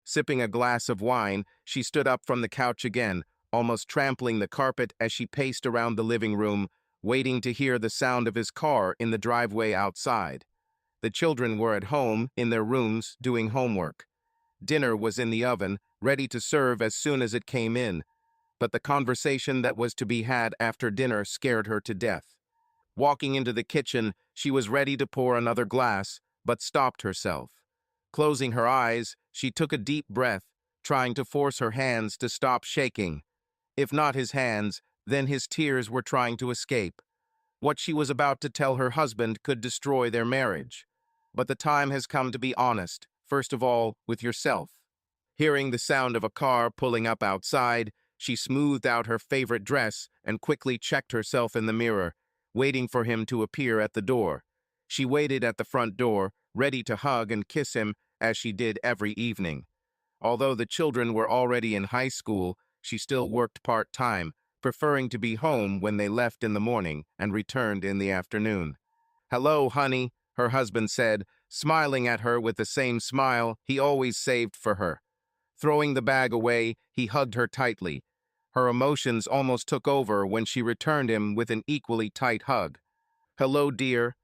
Sipping a glass of wine, she stood up from the couch again, almost trampling the carpet as she paced around the living room, waiting to hear the sound of his car in the driveway outside. The children were at home, in their rooms, doing homework. Dinner was in the oven, ready to serve as soon as it came in, but the conversation that was to be had after dinner scared her to death. Walking into the kitchen, she was ready to pour another glass, but stopped herself. Closing her eyes, she took a deep breath, trying to force her hands to stop shaking. If not his hands, then his tears were trying to escape. What she was about to tell her husband could destroy their marriage. But the time has come to be honest, first of all, with yourself. Hearing the sound of a car pulling up outside, she smoothed out her favorite dress and quickly checked herself in the mirror, waiting for him to appear at the door. She waited at the front door, ready to hug and kiss him as she did every evening. Although the children were already in high school, she still worked part-time, preferring to be home when they left in the morning and returned in the afternoon. "Hello, honey," her husband said, smiling at her with the same smile he always saved for her. Throwing the bag away, he hugged her tightly. Her emotions almost took over when she returned him with an equally tight hug. "Hello, dear.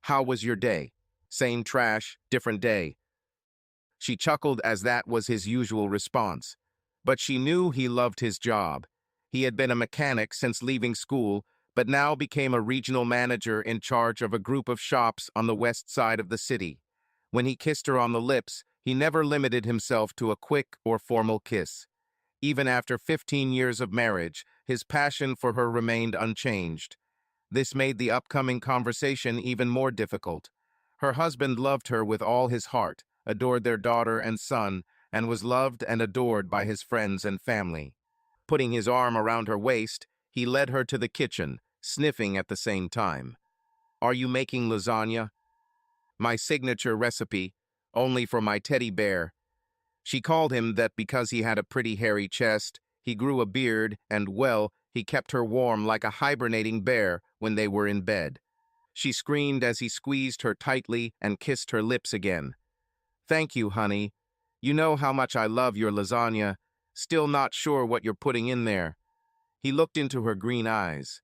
How was your day?" "Same trash, different day." She chuckled as that was his usual response. But she knew he loved his job. He had been a mechanic since leaving school, but now became a regional manager in charge of a group of shops on the west side of the city. When he kissed her on the lips, he never limited himself to a quick or formal kiss. Even after 15 years of marriage, his passion for her remained unchanged. This made the upcoming conversation even more difficult. Her husband loved her with all his heart, adored their daughter and son, and was loved and adored by his friends and family. Putting his arm around her waist, he led her to the kitchen, sniffing at the same time. "Are you making lasagna?" "My signature recipe, only for my teddy bear." She called him that because he had a pretty hairy chest, he grew a beard, and, well, he kept her warm like a hibernating bear when they were in bed. She screamed as he squeezed her tightly and kissed her lips again. "Thank you, honey. You know how much I love your lasagna. Still not sure what you're putting in there." He looked into her green eyes.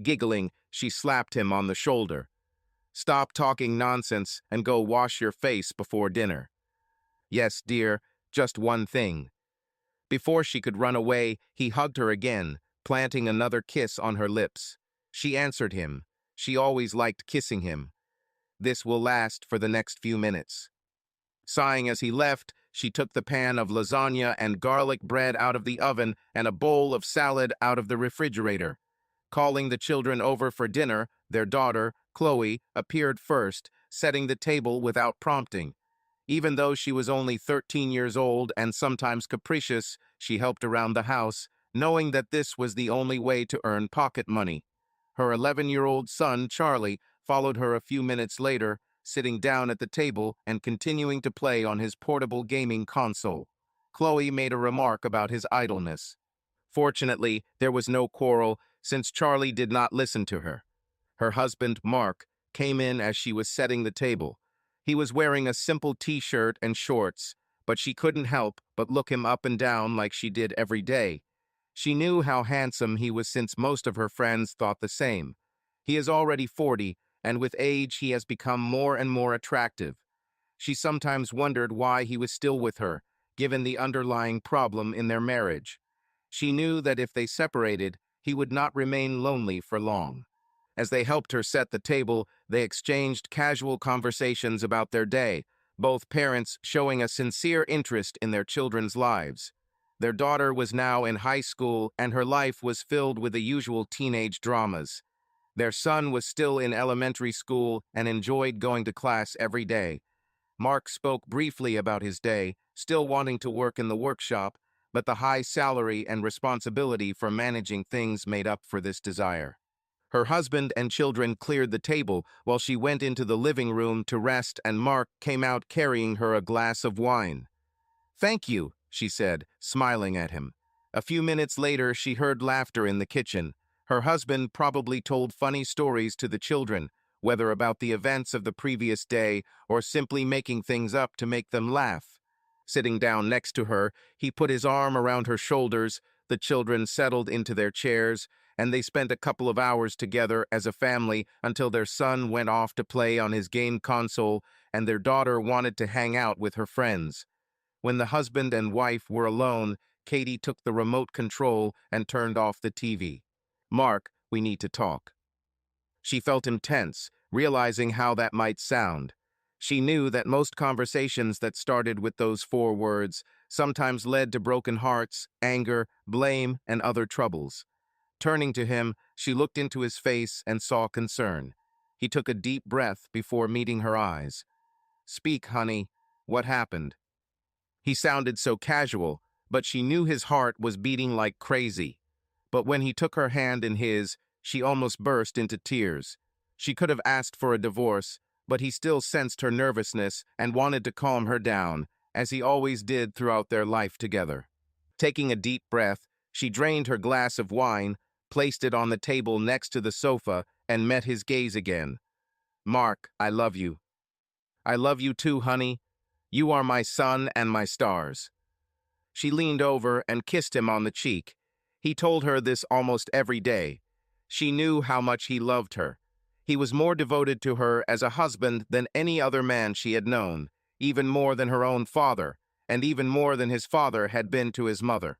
Giggling, she slapped him on the shoulder. "Stop talking nonsense and go wash your face before dinner." "Yes, dear, just one thing." Before she could run away, he hugged her again, planting another kiss on her lips. She answered him. She always liked kissing him. "This will last for the next few minutes." Sighing as he left, she took the pan of lasagna and garlic bread out of the oven and a bowl of salad out of the refrigerator. Calling the children over for dinner, their daughter, Chloe, appeared first, setting the table without prompting. Even though she was only 13 years old and sometimes capricious, she helped around the house, knowing that this was the only way to earn pocket money. Her 11-year-old son, Charlie, followed her a few minutes later, sitting down at the table and continuing to play on his portable gaming console. Chloe made a remark about his idleness. Fortunately, there was no quarrel, since Charlie did not listen to her. Her husband, Mark, came in as she was setting the table. He was wearing a simple t-shirt and shorts, but she couldn't help but look him up and down like she did every day. She knew how handsome he was since most of her friends thought the same. He is already 40, and with age he has become more and more attractive. She sometimes wondered why he was still with her, given the underlying problem in their marriage. She knew that if they separated, he would not remain lonely for long. As they helped her set the table, they exchanged casual conversations about their day, both parents showing a sincere interest in their children's lives. Their daughter was now in high school, and her life was filled with the usual teenage dramas. Their son was still in elementary school and enjoyed going to class every day. Mark spoke briefly about his day, still wanting to work in the workshop, but the high salary and responsibility for managing things made up for this desire. Her husband and children cleared the table while she went into the living room to rest, and Mark came out carrying her a glass of wine. "Thank you," she said, smiling at him. A few minutes later, she heard laughter in the kitchen. Her husband probably told funny stories to the children, whether about the events of the previous day or simply making things up to make them laugh. Sitting down next to her, he put his arm around her shoulders, the children settled into their chairs, and they spent a couple of hours together as a family until their son went off to play on his game console and their daughter wanted to hang out with her friends. When the husband and wife were alone, Katie took the remote control and turned off the TV. "Mark, we need to talk." She felt intense, realizing how that might sound. She knew that most conversations that started with those 4 words sometimes led to broken hearts, anger, blame, and other troubles. Turning to him, she looked into his face and saw concern. He took a deep breath before meeting her eyes. "Speak, honey. What happened?" He sounded so casual, but she knew his heart was beating like crazy. But when he took her hand in his, she almost burst into tears. She could have asked for a divorce, but he still sensed her nervousness and wanted to calm her down, as he always did throughout their life together. Taking a deep breath, she drained her glass of wine, placed it on the table next to the sofa, and met his gaze again. "Mark, I love you." "I love you too, honey. You are my sun and my stars." She leaned over and kissed him on the cheek. He told her this almost every day. She knew how much he loved her. He was more devoted to her as a husband than any other man she had known, even more than her own father, and even more than his father had been to his mother.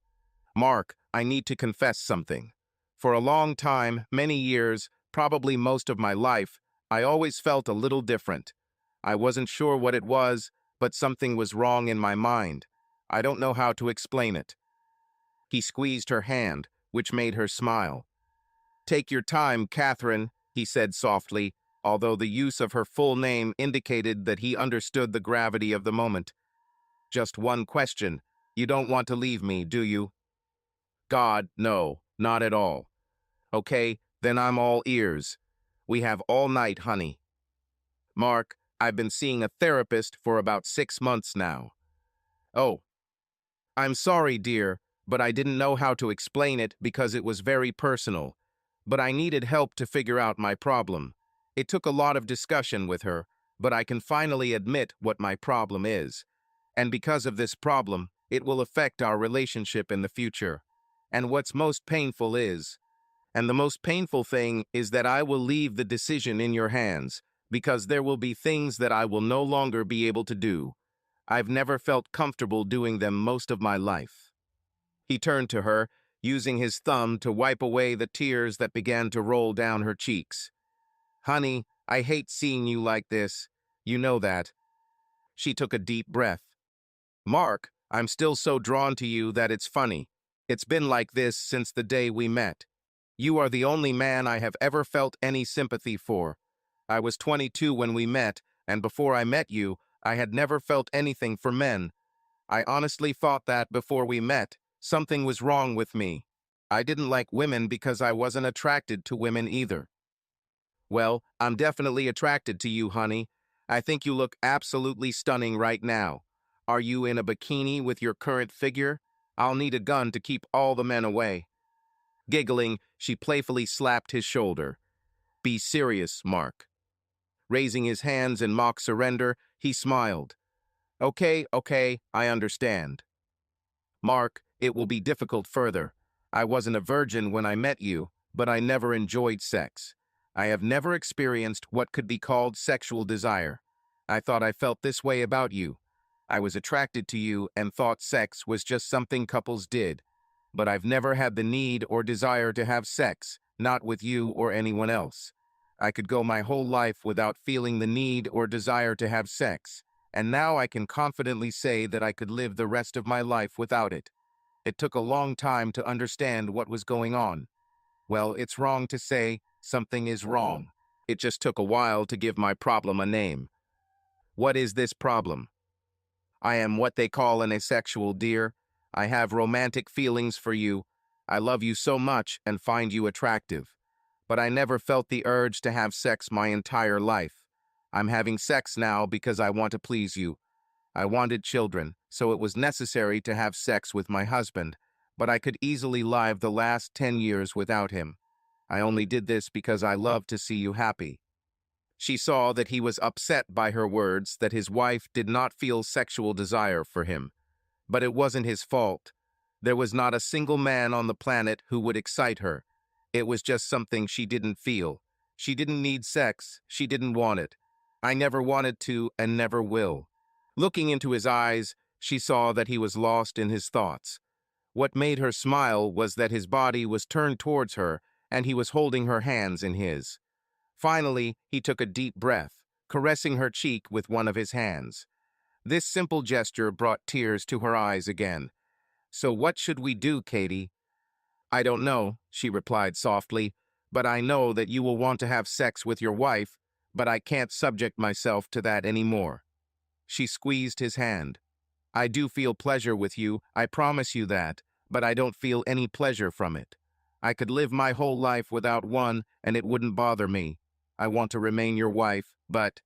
"Mark, I need to confess something. For a long time, many years, probably most of my life, I always felt a little different. I wasn't sure what it was, but something was wrong in my mind. I don't know how to explain it." He squeezed her hand, which made her smile. "Take your time, Catherine," he said softly, although the use of her full name indicated that he understood the gravity of the moment. "Just one question. You don't want to leave me, do you?" "God, no, not at all." "Okay, then I'm all ears. We have all night, honey." "Mark, I've been seeing a therapist for about 6 months now." "Oh, I'm sorry, dear, but I didn't know how to explain it because it was very personal. But I needed help to figure out my problem. It took a lot of discussion with her, but I can finally admit what my problem is. And because of this problem, it will affect our relationship in the future. And what's most painful is, and the most painful thing is that I will leave the decision in your hands, because there will be things that I will no longer be able to do. I've never felt comfortable doing them most of my life." He turned to her, using his thumb to wipe away the tears that began to roll down her cheeks. "Honey, I hate seeing you like this. You know that." She took a deep breath. "Mark, I'm still so drawn to you that it's funny. It's been like this since the day we met. You are the only man I have ever felt any sympathy for. I was 22 when we met, and before I met you, I had never felt anything for men. I honestly thought that before we met, something was wrong with me. I didn't like women because I wasn't attracted to women either." "Well, I'm definitely attracted to you, honey. I think you look absolutely stunning right now. Are you in a bikini with your current figure? I'll need a gun to keep all the men away." Giggling, she playfully slapped his shoulder. "Be serious, Mark." Raising his hands in mock surrender, he smiled. Okay, I understand." "Mark, it will be difficult further. I wasn't a virgin when I met you, but I never enjoyed sex. I have never experienced what could be called sexual desire. I thought I felt this way about you. I was attracted to you and thought sex was just something couples did. But I've never had the need or desire to have sex, not with you or anyone else. I could go my whole life without feeling the need or desire to have sex, and now I can confidently say that I could live the rest of my life without it. It took a long time to understand what was going on. Well, it's wrong to say something is wrong. It just took a while to give my problem a name." "What is this problem?" "I am what they call an asexual, dear. I have romantic feelings for you. I love you so much and find you attractive. But I never felt the urge to have sex my entire life. I'm having sex now because I want to please you. I wanted children, so it was necessary to have sex with my husband, but I could easily live the last 10 years without him. I only did this because I love to see you happy." She saw that he was upset by her words, that his wife did not feel sexual desire for him. But it wasn't his fault. There was not a single man on the planet who would excite her. It was just something she didn't feel. She didn't need sex. She didn't want it. I never wanted to and never will. Looking into his eyes, she saw that he was lost in his thoughts. What made her smile was that his body was turned towards her and he was holding her hands in his. Finally, he took a deep breath, caressing her cheek with one of his hands. This simple gesture brought tears to her eyes again. "So what should we do, Katie?" "I don't know," she replied softly, "but I know that you will want to have sex with your wife, but I can't subject myself to that anymore." She squeezed his hand. "I do feel pleasure with you, I promise you that, but I don't feel any pleasure from it. I could live my whole life without one, and it wouldn't bother me. I want to remain your wife, but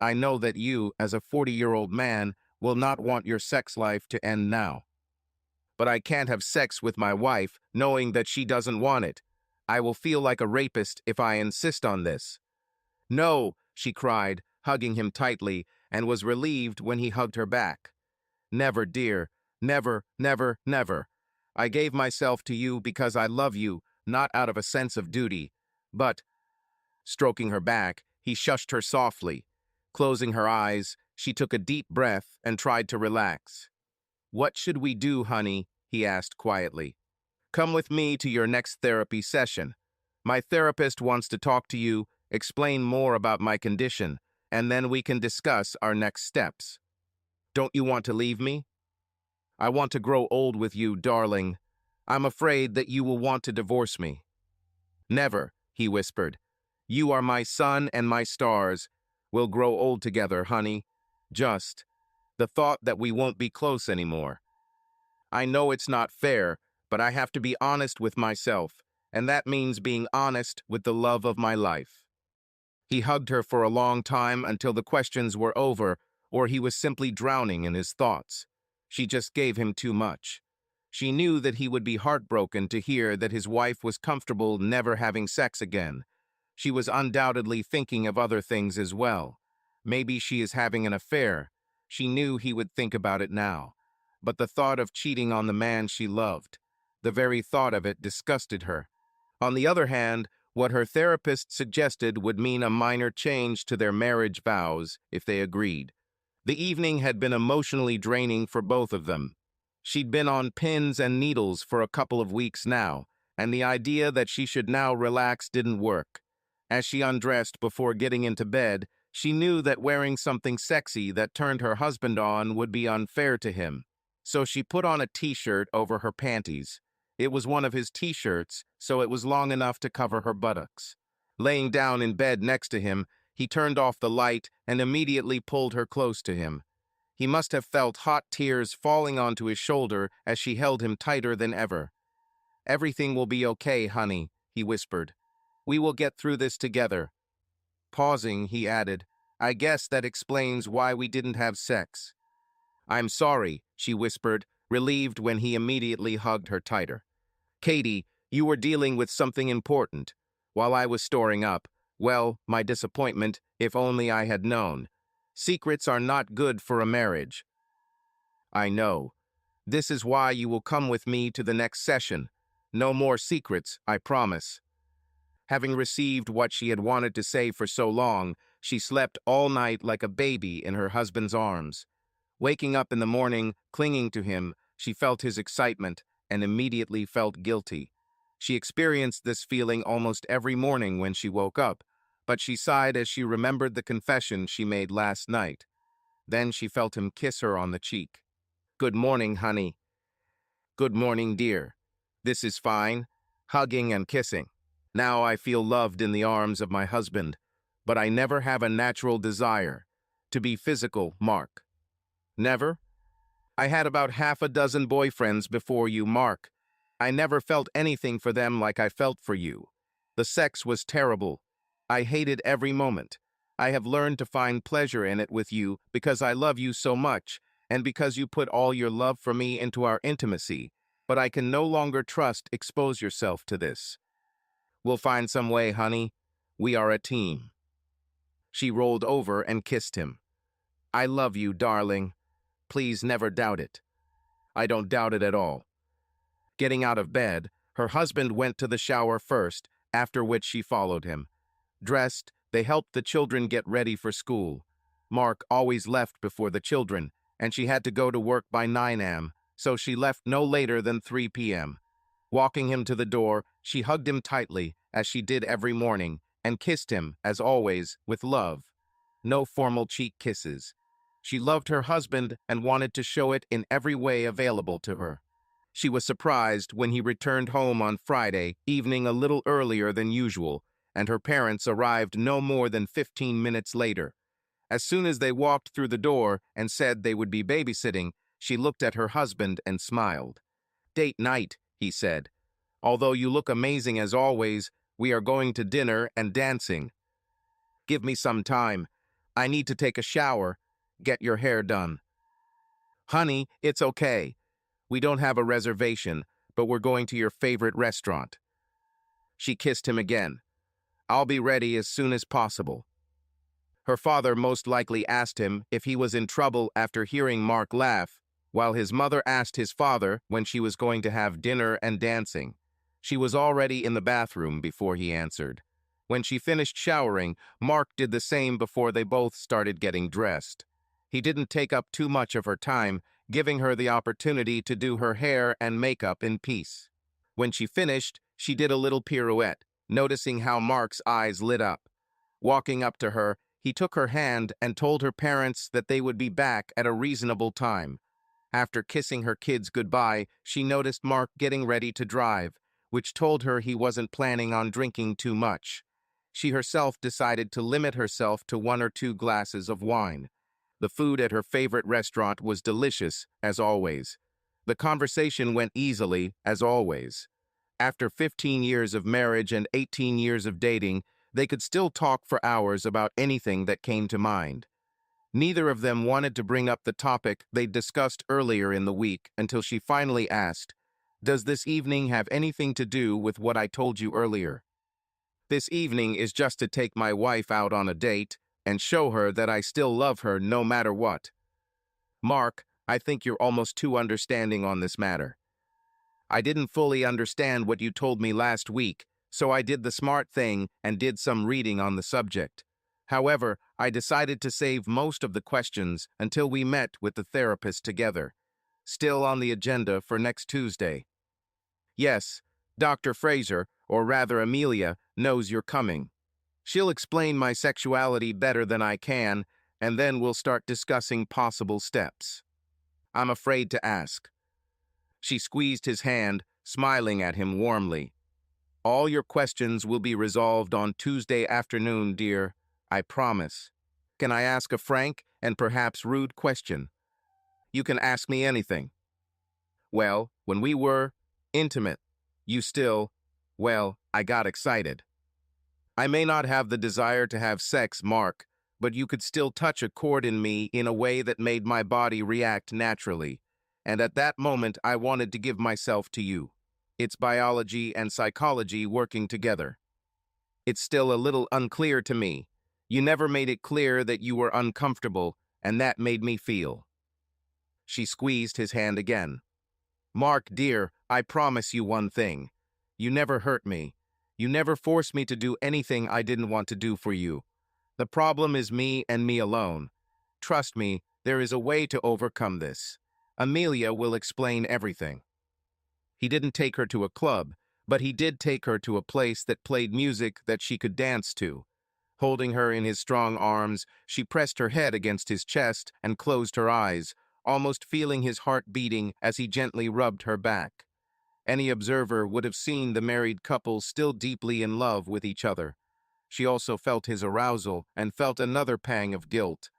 I know that you, as a 40-year-old man, will not want your sex life to end now. But I can't have sex with my wife, knowing that she doesn't want it. I will feel like a rapist if I insist on this." "No," she cried, hugging him tightly, and was relieved when he hugged her back. "Never, dear. Never, never, never. I gave myself to you because I love you, not out of a sense of duty. But," stroking her back, he shushed her softly. Closing her eyes, she took a deep breath and tried to relax. "What should we do, honey?" he asked quietly. "Come with me to your next therapy session. My therapist wants to talk to you, explain more about my condition, and then we can discuss our next steps. Don't you want to leave me? I want to grow old with you, darling. I'm afraid that you will want to divorce me." "Never," he whispered. "You are my sun and my stars. We'll grow old together, honey. Just the thought that we won't be close anymore. I know it's not fair, but I have to be honest with myself, and that means being honest with the love of my life." He hugged her for a long time until the questions were over, or he was simply drowning in his thoughts. She just gave him too much. She knew that he would be heartbroken to hear that his wife was comfortable never having sex again. She was undoubtedly thinking of other things as well. Maybe she is having an affair. She knew he would think about it now. But the thought of cheating on the man she loved, the very thought of it disgusted her. On the other hand, what her therapist suggested would mean a minor change to their marriage vows if they agreed. The evening had been emotionally draining for both of them. She'd been on pins and needles for a couple of weeks now, and the idea that she should now relax didn't work. As she undressed before getting into bed, she knew that wearing something sexy that turned her husband on would be unfair to him. So she put on a t-shirt over her panties. It was one of his t-shirts, so it was long enough to cover her buttocks. Laying down in bed next to him, he turned off the light and immediately pulled her close to him. He must have felt hot tears falling onto his shoulder as she held him tighter than ever. "Everything will be okay, honey," he whispered. "We will get through this together." Pausing, he added, "I guess that explains why we didn't have sex." "I'm sorry," she whispered, relieved when he immediately hugged her tighter. "Katie, you were dealing with something important. While I was storing up, well, my disappointment, if only I had known. Secrets are not good for a marriage." "I know. This is why you will come with me to the next session. No more secrets, I promise." Having received what she had wanted to say for so long, she slept all night like a baby in her husband's arms. Waking up in the morning, clinging to him, she felt his excitement and immediately felt guilty. She experienced this feeling almost every morning when she woke up, but she sighed as she remembered the confession she made last night. Then she felt him kiss her on the cheek. "Good morning, honey." "Good morning, dear." This is fine. Hugging and kissing. Now I feel loved in the arms of my husband, but I never have a natural desire to be physical, Mark. Never? I had about half a dozen boyfriends before you, Mark. I never felt anything for them like I felt for you. The sex was terrible. I hated every moment. I have learned to find pleasure in it with you because I love you so much, and because you put all your love for me into our intimacy, but I can no longer trust expose yourself to this. We'll find some way, honey. We are a team. She rolled over and kissed him. "I love you, darling. Please never doubt it." I don't doubt it at all. Getting out of bed, her husband went to the shower first, after which she followed him. Dressed, they helped the children get ready for school. Mark always left before the children, and she had to go to work by 9 a.m., so she left no later than 3 p.m. Walking him to the door, she hugged him tightly, as she did every morning, and kissed him, as always, with love. No formal cheek kisses. She loved her husband and wanted to show it in every way available to her. She was surprised when he returned home on Friday evening a little earlier than usual, and her parents arrived no more than 15 minutes later. As soon as they walked through the door and said they would be babysitting, she looked at her husband and smiled. "Date night," he said. "Although you look amazing as always, we are going to dinner and dancing. Give me some time. I need to take a shower. Get your hair done." "Honey, it's okay. We don't have a reservation, but we're going to your favorite restaurant." She kissed him again. "I'll be ready as soon as possible." Her father most likely asked him if he was in trouble after hearing Mark laugh, while his mother asked his father when she was going to have dinner and dancing. She was already in the bathroom before he answered. When she finished showering, Mark did the same before they both started getting dressed. He didn't take up too much of her time, giving her the opportunity to do her hair and makeup in peace. When she finished, she did a little pirouette, noticing how Mark's eyes lit up. Walking up to her, he took her hand and told her parents that they would be back at a reasonable time. After kissing her kids goodbye, she noticed Mark getting ready to drive, which told her he wasn't planning on drinking too much. She herself decided to limit herself to 1 or 2 glasses of wine. The food at her favorite restaurant was delicious, as always. The conversation went easily, as always. After 15 years of marriage and 18 years of dating, they could still talk for hours about anything that came to mind. Neither of them wanted to bring up the topic they'd discussed earlier in the week until she finally asked, "Does this evening have anything to do with what I told you earlier?" "This evening is just to take my wife out on a date and show her that I still love her no matter what." "Mark, I think you're almost too understanding on this matter. I didn't fully understand what you told me last week, so I did the smart thing and did some reading on the subject. However, I decided to save most of the questions until we met with the therapist together. Still on the agenda for next Tuesday." "Yes, Dr. Fraser, or rather Amelia, knows you're coming. She'll explain my sexuality better than I can, and then we'll start discussing possible steps. I'm afraid to ask." She squeezed his hand, smiling at him warmly. "All your questions will be resolved on Tuesday afternoon, dear. I promise. Can I ask a frank and perhaps rude question?" "You can ask me anything." "Well, when we were intimate, you still, well, I got excited. I may not have the desire to have sex, Mark, but you could still touch a chord in me in a way that made my body react naturally. And at that moment, I wanted to give myself to you. It's biology and psychology working together. It's still a little unclear to me. You never made it clear that you were uncomfortable, and that made me feel." She squeezed his hand again. "Mark, dear, I promise you one thing. You never hurt me. You never forced me to do anything I didn't want to do for you. The problem is me and me alone. Trust me, there is a way to overcome this. Amelia will explain everything." He didn't take her to a club, but he did take her to a place that played music that she could dance to. Holding her in his strong arms, she pressed her head against his chest and closed her eyes, almost feeling his heart beating as he gently rubbed her back. Any observer would have seen the married couple still deeply in love with each other. She also felt his arousal and felt another pang of guilt.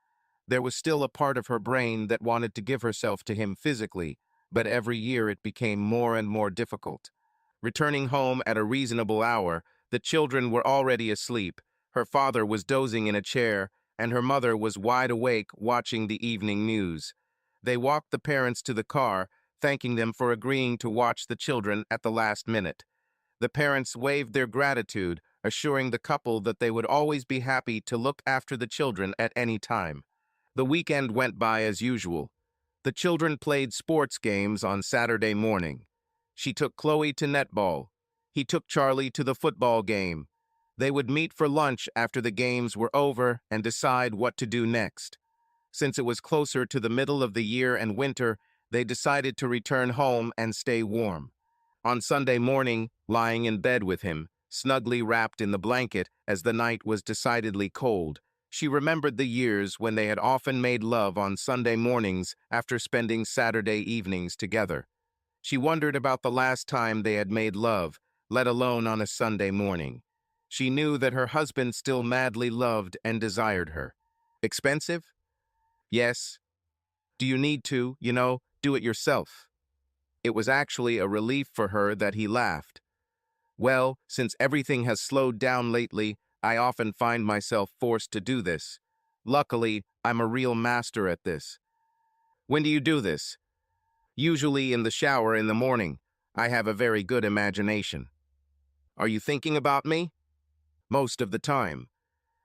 There was still a part of her brain that wanted to give herself to him physically, but every year it became more and more difficult. Returning home at a reasonable hour, the children were already asleep. Her father was dozing in a chair, and her mother was wide awake watching the evening news. They walked the parents to the car, thanking them for agreeing to watch the children at the last minute. The parents waved their gratitude, assuring the couple that they would always be happy to look after the children at any time. The weekend went by as usual. The children played sports games on Saturday morning. She took Chloe to netball. He took Charlie to the football game. They would meet for lunch after the games were over and decide what to do next. Since it was closer to the middle of the year and winter, they decided to return home and stay warm. On Sunday morning, lying in bed with him, snugly wrapped in the blanket as the night was decidedly cold, she remembered the years when they had often made love on Sunday mornings after spending Saturday evenings together. She wondered about the last time they had made love, let alone on a Sunday morning. She knew that her husband still madly loved and desired her. Expensive? Yes. Do you need to, do it yourself? It was actually a relief for her that he laughed. Well, since everything has slowed down lately, I often find myself forced to do this. Luckily, I'm a real master at this. When do you do this? Usually in the shower in the morning. I have a very good imagination. Are you thinking about me? Most of the time.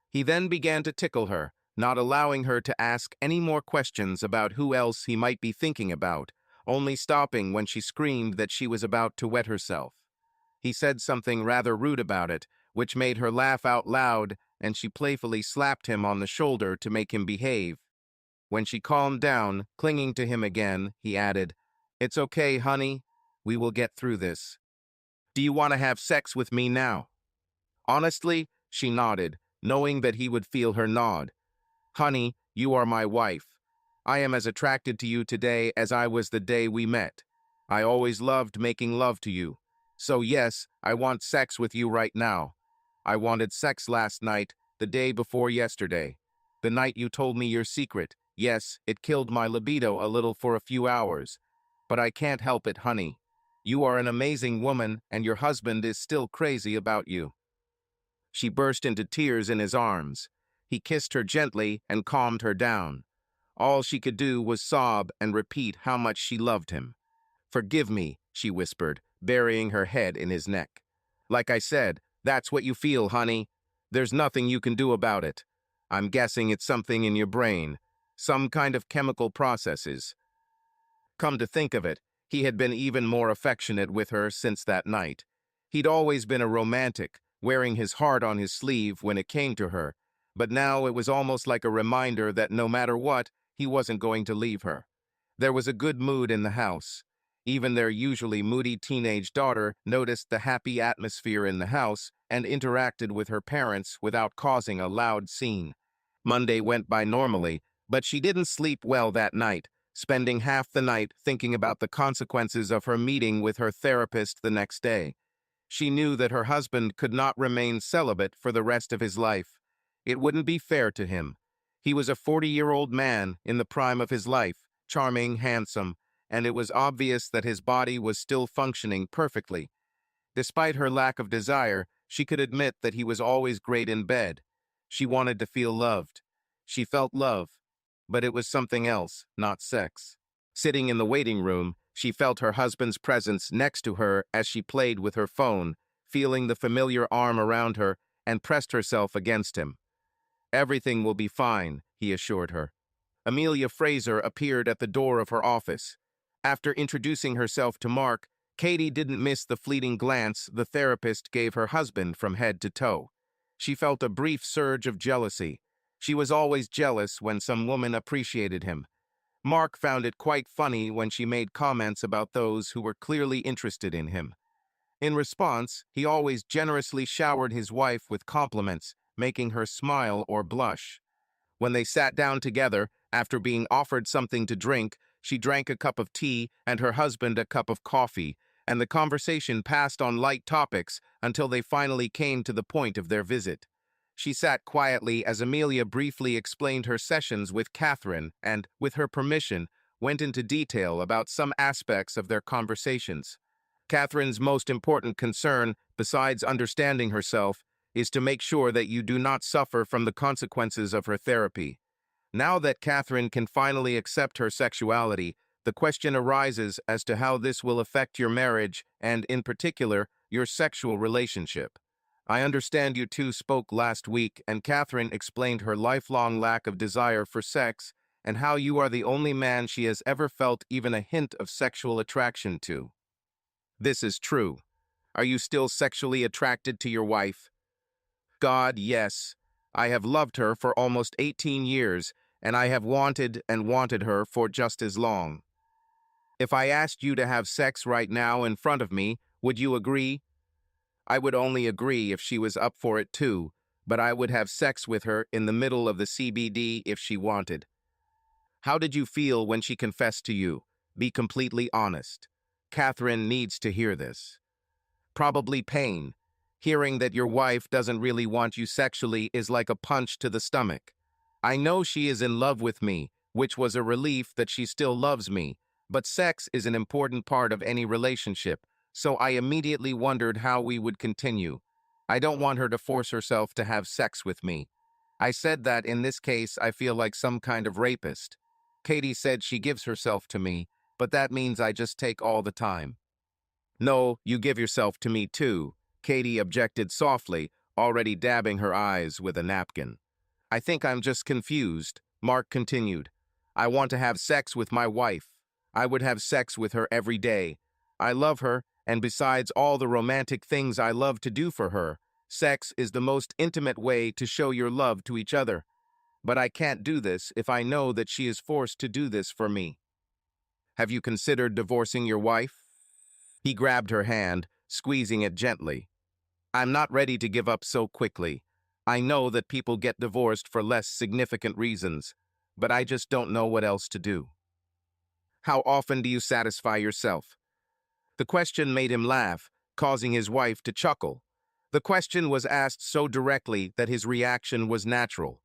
He then began to tickle her, not allowing her to ask any more questions about who else he might be thinking about, only stopping when she screamed that she was about to wet herself. He said something rather rude about it, which made her laugh out loud, and she playfully slapped him on the shoulder to make him behave. When she calmed down, clinging to him again, he added, "It's okay, honey. We will get through this. Do you want to have sex with me now?" Honestly, she nodded, knowing that he would feel her nod. "Honey, you are my wife. I am as attracted to you today as I was the day we met. I always loved making love to you. So yes, I want sex with you right now. I wanted sex last night, the day before yesterday. The night you told me your secret. Yes, it killed my libido a little for a few hours. But I can't help it, honey. You are an amazing woman, and your husband is still crazy about you." She burst into tears in his arms. He kissed her gently and calmed her down. All she could do was sob and repeat how much she loved him. "Forgive me," she whispered, burying her head in his neck. "Like I said, that's what you feel, honey. There's nothing you can do about it. I'm guessing it's something in your brain, some kind of chemical processes." Come to think of it, he had been even more affectionate with her since that night. He'd always been a romantic, wearing his heart on his sleeve when it came to her, but now it was almost like a reminder that no matter what, he wasn't going to leave her. There was a good mood in the house. Even their usually moody teenage daughter noticed the happy atmosphere in the house and interacted with her parents without causing a loud scene. Monday went by normally, but she didn't sleep well that night, spending half the night thinking about the consequences of her meeting with her therapist the next day. She knew that her husband could not remain celibate for the rest of his life. It wouldn't be fair to him. He was a 40-year-old man in the prime of his life, charming, handsome, and it was obvious that his body was still functioning perfectly. Despite her lack of desire, she could admit that he was always great in bed. She wanted to feel loved. She felt love, but it was something else, not sex. Sitting in the waiting room, she felt her husband's presence next to her as she played with her phone, feeling the familiar arm around her, and pressed herself against him. "Everything will be fine," he assured her. Amelia Fraser appeared at the door of her office. After introducing herself to Mark, Katie didn't miss the fleeting glance the therapist gave her husband from head to toe. She felt a brief surge of jealousy. She was always jealous when some woman appreciated him. Mark found it quite funny when she made comments about those who were clearly interested in him. In response, he always generously showered his wife with compliments, making her smile or blush. When they sat down together, after being offered something to drink, she drank a cup of tea and her husband a cup of coffee, and the conversation passed on light topics until they finally came to the point of their visit. She sat quietly as Amelia briefly explained her sessions with Catherine and, with her permission, went into detail about some aspects of their conversations. Catherine's most important concern, besides understanding herself, is to make sure that you do not suffer from the consequences of her therapy. Now that Catherine can finally accept her sexuality, the question arises as to how this will affect your marriage and, in particular, your sexual relationship. I understand you two spoke last week, and Catherine explained her lifelong lack of desire for sex and how you are the only man she has ever felt even a hint of sexual attraction to. This is true. Are you still sexually attracted to your wife? God, yes. I have loved her for almost 18 years, and I have wanted and wanted her for just as long. If I asked you to have sex right now in front of me, would you agree? I would only agree if she was up for it too, but I would have sex with her in the middle of the CBD if she wanted. How did you feel when she confessed to you? Be completely honest. Catherine needs to hear this. Probably pain. Hearing that your wife doesn't really want you sexually is like a punch to the stomach. I know she is in love with me, which was a relief that she still loves me, but sex is an important part of any relationship, so I immediately wondered how we would continue. I don't want her to force herself to have sex with me. I said that in this case I feel like some kind of rapist. Katie said she gives herself to me, but that means I just take all the time. No, you give yourself to me too, Katie objected softly, already dabbing her eyes with a napkin. I think I'm just confused, Mark continued. I want to have sex with my wife. I would have sex with her every day. I love her, and besides all the romantic things I love to do for her, sex is the most intimate way to show your love to each other. But I can't do this if I know that she is forced to do this for me. Have you considered divorcing your wife? He grabbed her hand, squeezing it gently. I'm not ready to give up so quickly. I know that people get divorced for less significant reasons, but I just don't know what else to do. How often do you satisfy yourself? The question made him laugh, causing his wife to chuckle. The question was asked so directly that his reaction was natural.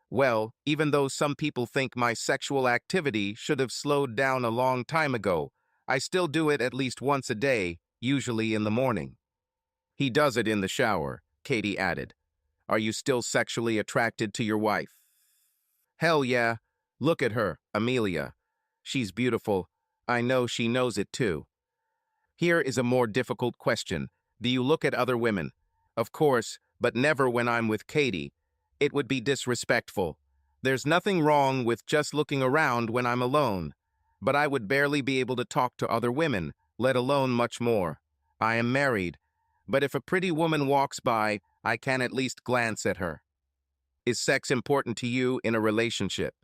Well, even though some people think my sexual activity should have slowed down a long time ago, I still do it at least once a day, usually in the morning. He does it in the shower, Katie added. Are you still sexually attracted to your wife? Hell yeah. Look at her, Amelia. She's beautiful. I know she knows it too. Here is a more difficult question. Do you look at other women? Of course, but never when I'm with Katie. It would be disrespectful. There's nothing wrong with just looking around when I'm alone. But I would barely be able to talk to other women, let alone much more. I am married. But if a pretty woman walks by, I can at least glance at her. Is sex important to you in a relationship?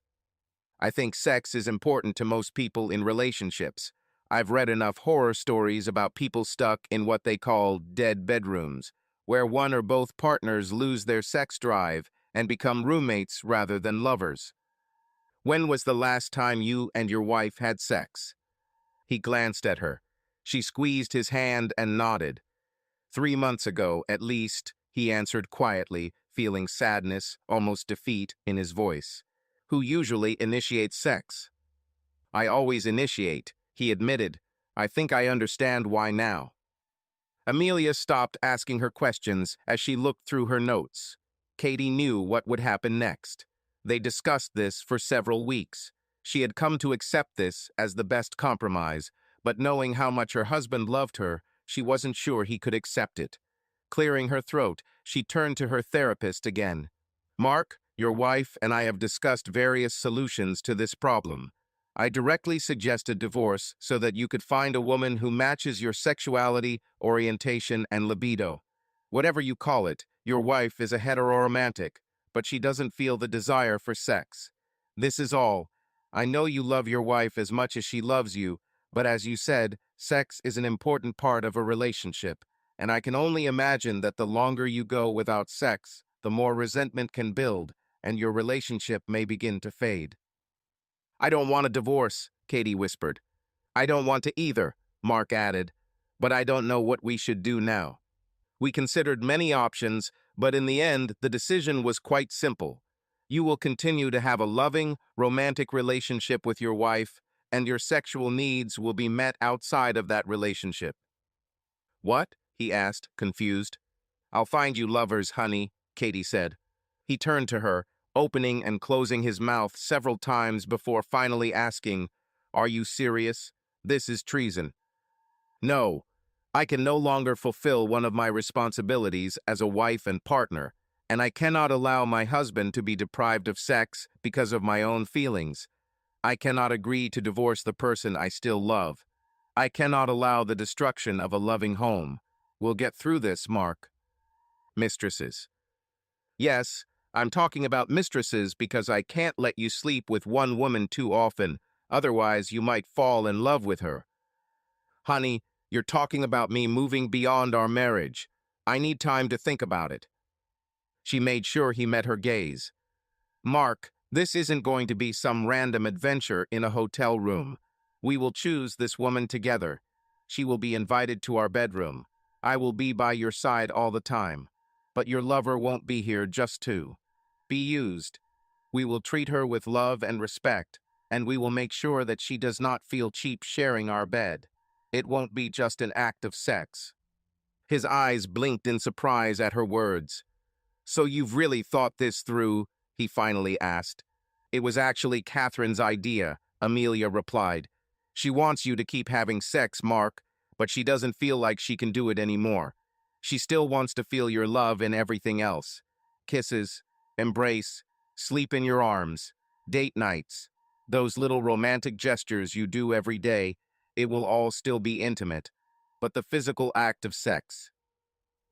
I think sex is important to most people in relationships. I've read enough horror stories about people stuck in what they call dead bedrooms, where one or both partners lose their sex drive and become roommates rather than lovers. When was the last time you and your wife had sex? He glanced at her. She squeezed his hand and nodded. 3 months ago, at least, he answered quietly, feeling sadness, almost defeat, in his voice. Who usually initiates sex? I always initiate, he admitted. I think I understand why now. Amelia stopped asking her questions as she looked through her notes. Katie knew what would happen next. They discussed this for several weeks. She had come to accept this as the best compromise, but knowing how much her husband loved her, she wasn't sure he could accept it. Clearing her throat, she turned to her therapist again. Mark, your wife and I have discussed various solutions to this problem. I directly suggested divorce so that you could find a woman who matches your sexuality, orientation, and libido. Whatever you call it, your wife is a heteroromantic, but she doesn't feel the desire for sex. This is all. I know you love your wife as much as she loves you, but as you said, sex is an important part of a relationship, and I can only imagine that the longer you go without sex, the more resentment can build, and your relationship may begin to fade. I don't want a divorce, Katie whispered. I don't want to either, Mark added, but I don't know what we should do now. We considered many options, but in the end, the decision was quite simple. You will continue to have a loving, romantic relationship with your wife, and your sexual needs will be met outside of that relationship. What? He asked, confused. I'll find you lovers, honey, Katie said. He turned to her, opening and closing his mouth several times before finally asking, Are you serious? This is treason. No, I can no longer fulfill one of my responsibilities as a wife and partner, and I cannot allow my husband to be deprived of sex because of my own feelings. I cannot agree to divorce the person I still love. I cannot allow the destruction of a loving home. We'll get through this, Mark. Mistresses. Yes, I'm talking about mistresses because I can't let you sleep with one woman too often, otherwise you might fall in love with her. Honey, you're talking about me moving beyond our marriage. I need time to think about it. She made sure he met her gaze. Mark, this isn't going to be some random adventure in a hotel room. We will choose this woman together. She will be invited to our bedroom. I will be by your side all the time. But your lover won't be here just to be used. We will treat her with love and respect, and we will make sure that she does not feel cheap sharing our bed. It won't be just an act of sex. His eyes blinked in surprise at her words. So you've really thought this through? He finally asked. It was actually Catherine's idea, Amelia replied. She wants you to keep having sex, Mark, but she doesn't feel like she can do it anymore. She still wants to feel your love and everything else. Kisses, embrace, sleep in your arms, date nights, those little romantic gestures you do every day. It will all still be intimate, but the physical act of sex.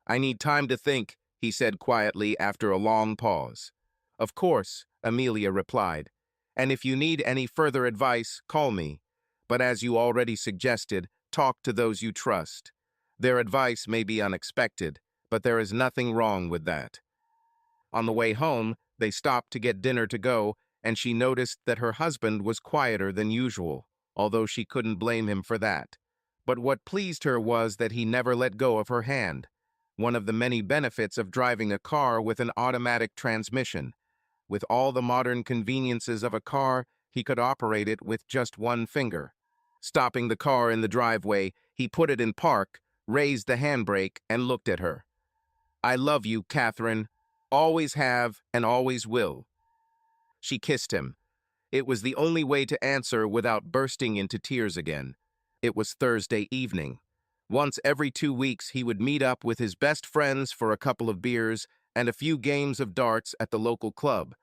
I need time to think, he said quietly after a long pause. Of course, Amelia replied. And if you need any further advice, call me. But as you already suggested, talk to those you trust. Their advice may be unexpected, but there is nothing wrong with that. On the way home, they stopped to get dinner to go, and she noticed that her husband was quieter than usual, although she couldn't blame him for that. But what pleased her was that he never let go of her hand, one of the many benefits of driving a car with an automatic transmission. With all the modern conveniences of a car, he could operate it with just one finger. Stopping the car in the driveway, he put it in park, raised the handbrake, and looked at her. I love you, Catherine. Always have and always will. She kissed him. It was the only way to answer without bursting into tears again. It was Thursday evening. Once every 2 weeks, he would meet up with his best friends for a couple of beers and a few games of darts at the local club.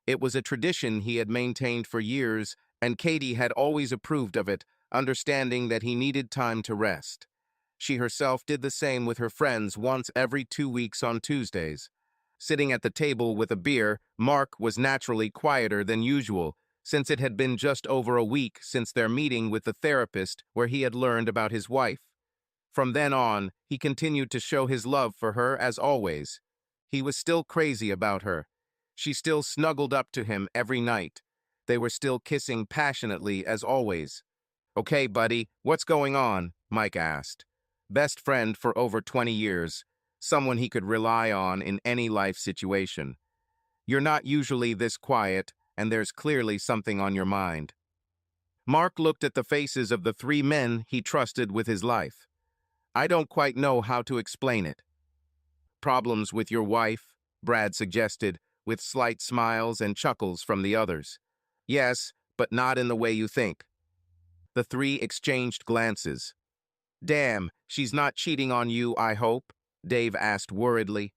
It was a tradition he had maintained for years, and Katie had always approved of it, understanding that he needed time to rest. She herself did the same with her friends once every 2 weeks on Tuesdays. Sitting at the table with a beer, Mark was naturally quieter than usual, since it had been just over a week since their meeting with the therapist where he had learned about his wife. From then on, he continued to show his love for her as always. He was still crazy about her. She still snuggled up to him every night. They were still kissing passionately as always. Okay, buddy, what's going on? Mike asked. Best friend for over 20 years. Someone he could rely on in any life situation. You're not usually this quiet, and there's clearly something on your mind. Mark looked at the faces of the 3 men he trusted with his life. I don't quite know how to explain it. Problems with your wife? Brad suggested, with slight smiles and chuckles from the others. Yes, but not in the way you think. The 3 exchanged glances. Damn, she's not cheating on you, I hope? Dave asked worriedly.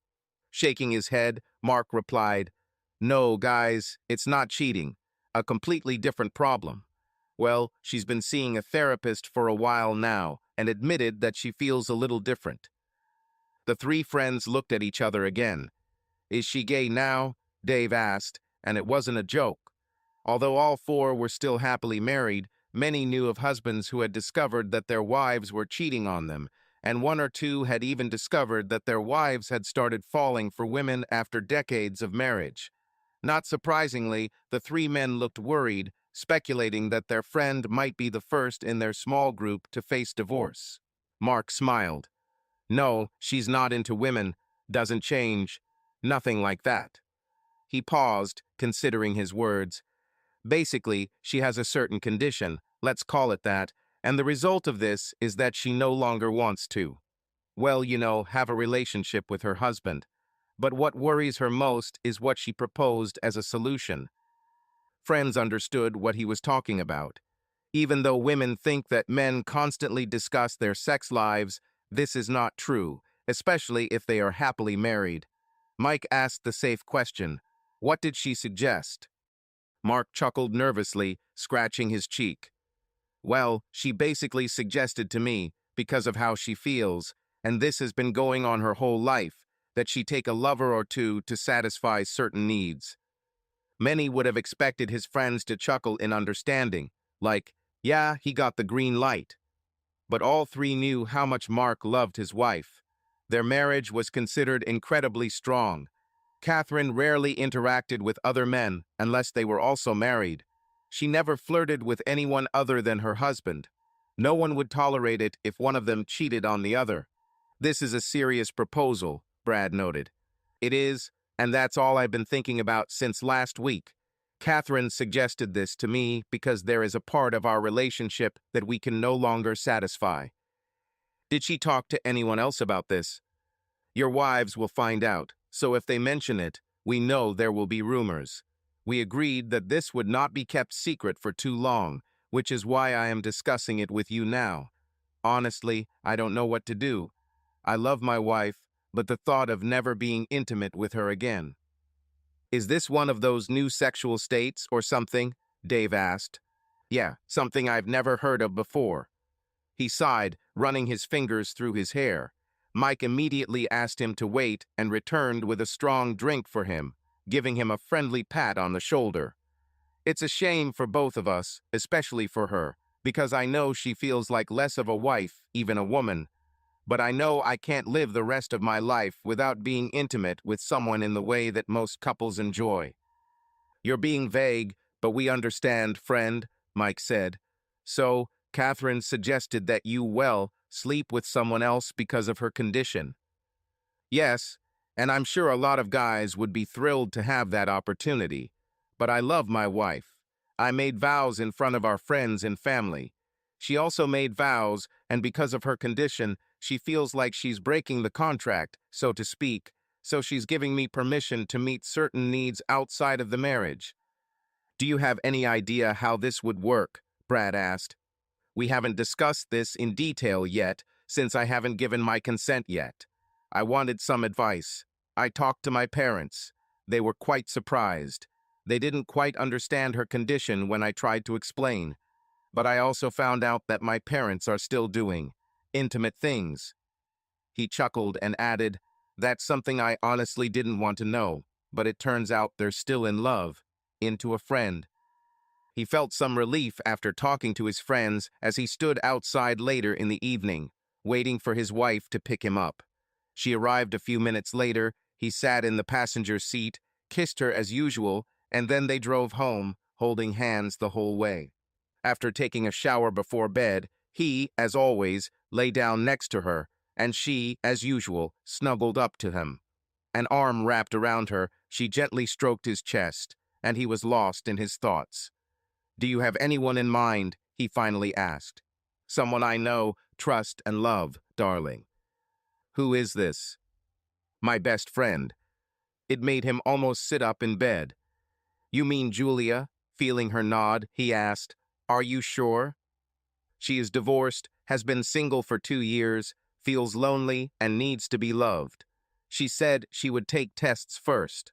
Shaking his head, Mark replied, No, guys, it's not cheating. A completely different problem. Well, she's been seeing a therapist for a while now and admitted that she feels a little different. The 3 friends looked at each other again. Is she gay now? Dave asked, and it wasn't a joke. Although all 4 were still happily married, many knew of husbands who had discovered that their wives were cheating on them, and 1 or 2 had even discovered that their wives had started falling for women after decades of marriage. Not surprisingly, the 3 men looked worried, speculating that their friend might be the first in their small group to face divorce. Mark smiled. No, she's not into women, doesn't change, nothing like that. He paused, considering his words. Basically, she has a certain condition, let's call it that, and the result of this is that she no longer wants to, well, have a relationship with her husband. But what worries her most is what she proposed as a solution. Friends understood what he was talking about. Even though women think that men constantly discuss their sex lives, this is not true, especially if they are happily married. Mike asked the safe question. What did she suggest? Mark chuckled nervously, scratching his cheek. Well, she basically suggested to me, because of how she feels, and this has been going on her whole life, that she take a lover or two to satisfy certain needs. Many would have expected his friends to chuckle in understanding, like, yeah, he got the green light. But all three knew how much Mark loved his wife. Their marriage was considered incredibly strong. Catherine rarely interacted with other men unless they were also married. She never flirted with anyone other than her husband. No one would tolerate it if one of them cheated on the other. This is a serious proposal, Brad noted. It is, and that's all I've been thinking about since last week. Catherine suggested this to me because there is a part of our relationship that we can no longer satisfy. Did she talk to anyone else about this? Your wives will find out, so if they mention it, we know there will be rumors. We agreed that this would not be kept secret for too long, which is why I am discussing it with you now. Honestly, I don't know what to do. I love my wife, but the thought of never being intimate with her again. Is this one of those new sexual states or something? Dave asked. Yeah, something I've never heard of before. He sighed, running his fingers through his hair. Mike immediately asked him to wait and returned with a strong drink for him, giving him a friendly pat on the shoulder. It's a shame for both of us, especially for her, because I know she feels like less of a wife, even a woman. But I know I can't live the rest of my life without being intimate with someone in the way that most couples enjoy. You're being vague, but we understand, friend, Mike said. So, Catherine suggested that you, sleep with someone else because of her condition. Yes, and I'm sure a lot of guys would be thrilled to have that opportunity. But I love my wife. I made vows in front of our friends and family. She also made vows, and because of her condition, she feels like she's breaking the contract, so to speak, so she's giving me permission to meet certain needs outside of the marriage. Do you have any idea how this would work? Brad asked. We haven't discussed this in detail yet, since I haven't given my consent yet. I wanted some advice. I talked to my parents. They were quite surprised. They didn't quite understand her condition when I tried to explain. But I also found out that my parents are still doing intimate things. He chuckled and added, that's something I honestly didn't want to know, but it turns out they're still in love, into a friend. He felt some relief after talking to his friends as he stood outside later in the evening, waiting for his wife to pick him up. She arrived a few minutes later, he sat in the passenger seat, kissed her as usual, and then they drove home, holding hands the whole way. After taking a shower before bed, he, as always, lay down next to her, and she, as usual, snuggled up to him. An arm wrapped around her, she gently stroked his chest, and he was lost in his thoughts. Do you have anyone in mind? He finally asked. Someone I know, trust, and love, darling. Who is this? My best friend. It made him almost sit up in bed. You mean Julia? Feeling her nod, he asked. Are you sure? She is divorced, has been single for 2 years, feels lonely, and needs to be loved. She said she would take tests first.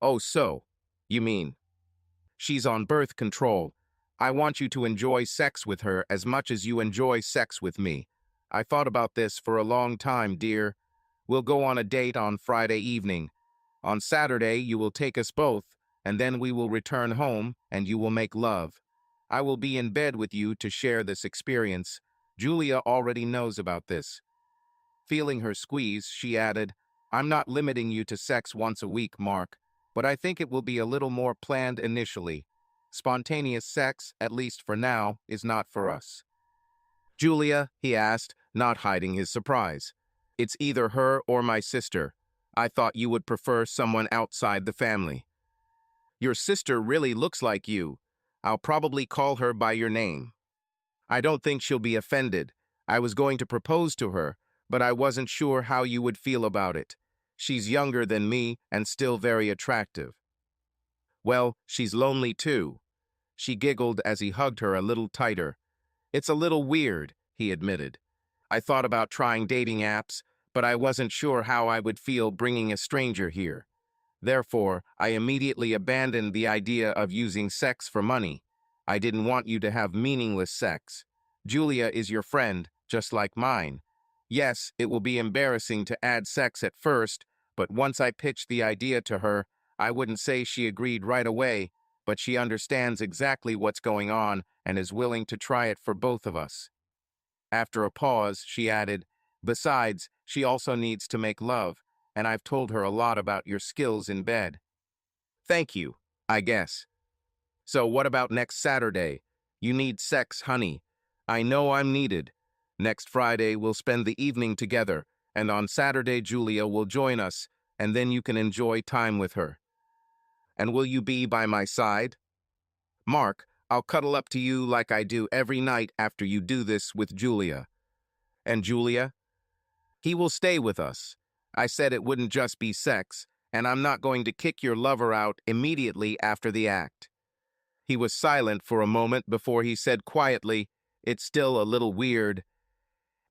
Oh, so, you mean? She's on birth control. I want you to enjoy sex with her as much as you enjoy sex with me. I thought about this for a long time, dear. We'll go on a date on Friday evening. On Saturday, you will take us both, and then we will return home, and you will make love. I will be in bed with you to share this experience. Julia already knows about this. Feeling her squeeze, she added, I'm not limiting you to sex once a week, Mark, but I think it will be a little more planned initially. Spontaneous sex, at least for now, is not for us. Julia, he asked, not hiding his surprise. It's either her or my sister. I thought you would prefer someone outside the family. Your sister really looks like you. I'll probably call her by your name. I don't think she'll be offended. I was going to propose to her, but I wasn't sure how you would feel about it. She's younger than me and still very attractive. Well, she's lonely too. She giggled as he hugged her a little tighter. It's a little weird, he admitted. I thought about trying dating apps, but I wasn't sure how I would feel bringing a stranger here. Therefore, I immediately abandoned the idea of using sex for money. I didn't want you to have meaningless sex. Julia is your friend, just like mine. Yes, it will be embarrassing to add sex at first, but once I pitched the idea to her, I wouldn't say she agreed right away, but she understands exactly what's going on and is willing to try it for both of us. After a pause, she added, "Besides, she also needs to make love, and I've told her a lot about your skills in bed." Thank you, I guess. So what about next Saturday? You need sex, honey. I know I'm needed. Next Friday, we'll spend the evening together, and on Saturday, Julia will join us, and then you can enjoy time with her. And will you be by my side? Mark, I'll cuddle up to you like I do every night after you do this with Julia. And Julia? He will stay with us. I said it wouldn't just be sex, and I'm not going to kick your lover out immediately after the act. He was silent for a moment before he said quietly, "It's still a little weird."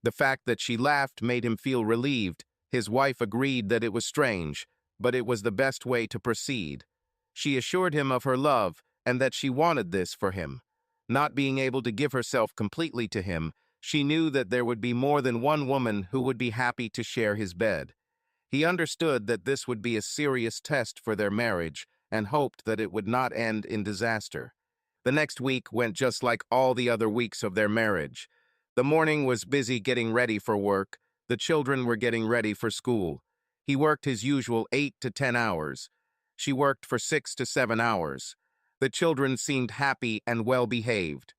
The fact that she laughed made him feel relieved. His wife agreed that it was strange, but it was the best way to proceed. She assured him of her love and that she wanted this for him. Not being able to give herself completely to him, she knew that there would be more than one woman who would be happy to share his bed. He understood that this would be a serious test for their marriage and hoped that it would not end in disaster. The next week went just like all the other weeks of their marriage. The morning was busy getting ready for work. The children were getting ready for school. He worked his usual 8 to 10 hours. She worked for 6 to 7 hours. The children seemed happy and well-behaved.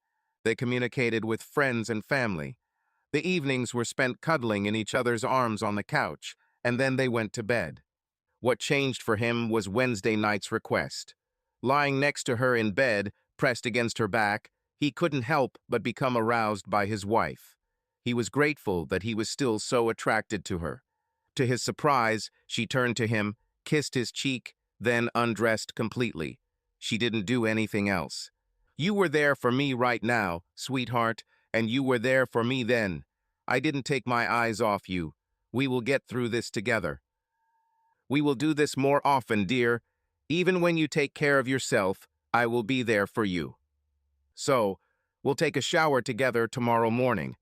They communicated with friends and family. The evenings were spent cuddling in each other's arms on the couch, and then they went to bed. What changed for him was Wednesday night's request. Lying next to her in bed, pressed against her back, he couldn't help but become aroused by his wife. He was grateful that he was still so attracted to her. To his surprise, she turned to him, kissed his cheek, then undressed completely. She didn't do anything else. "You were there for me right now, sweetheart, and you were there for me then. I didn't take my eyes off you. We will get through this together. We will do this more often, dear. Even when you take care of yourself, I will be there for you. So, we'll take a shower together tomorrow morning.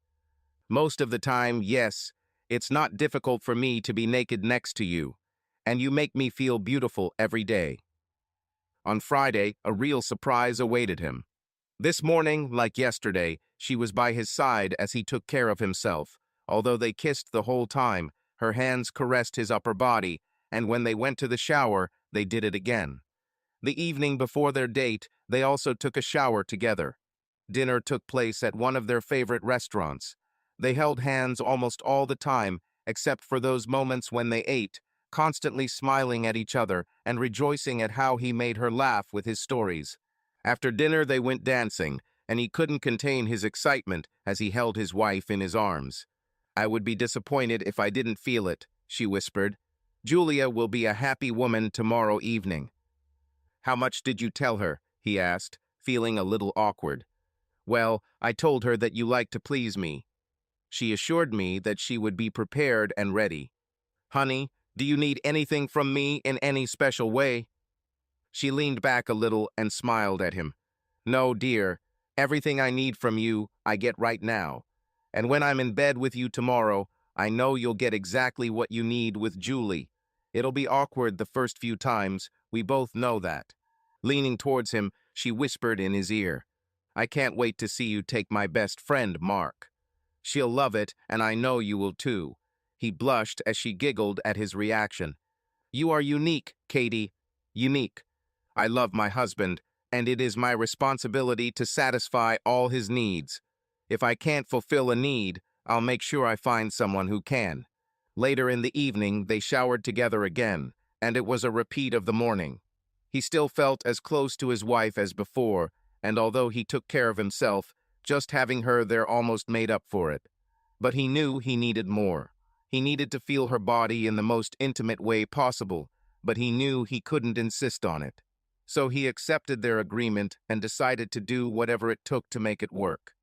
Most of the time, yes, it's not difficult for me to be naked next to you, and you make me feel beautiful every day." On Friday, a real surprise awaited him. This morning, like yesterday, she was by his side as he took care of himself. Although they kissed the whole time, her hands caressed his upper body, and when they went to the shower, they did it again. The evening before their date, they also took a shower together. Dinner took place at one of their favorite restaurants. They held hands almost all the time, except for those moments when they ate, constantly smiling at each other and rejoicing at how he made her laugh with his stories. After dinner, they went dancing, and he couldn't contain his excitement as he held his wife in his arms. "I would be disappointed if I didn't feel it," she whispered. "Julia will be a happy woman tomorrow evening." "How much did you tell her?" he asked, feeling a little awkward. "Well, I told her that you like to please me. She assured me that she would be prepared and ready. Honey, do you need anything from me in any special way?" She leaned back a little and smiled at him. "No, dear. Everything I need from you, I get right now. And when I'm in bed with you tomorrow, I know you'll get exactly what you need with Julie. It'll be awkward the first few times, we both know that." Leaning towards him, she whispered in his ear, "I can't wait to see you take my best friend, Mark. She'll love it, and I know you will too." He blushed as she giggled at his reaction. "You are unique, Katie. Unique. I love my husband, and it is my responsibility to satisfy all his needs. If I can't fulfill a need, I'll make sure I find someone who can." Later in the evening, they showered together again, and it was a repeat of the morning. He still felt as close to his wife as before, and although he took care of himself, just having her there almost made up for it. But he knew he needed more. He needed to feel her body in the most intimate way possible, but he knew he couldn't insist on it. So he accepted their agreement and decided to do whatever it took to make it work.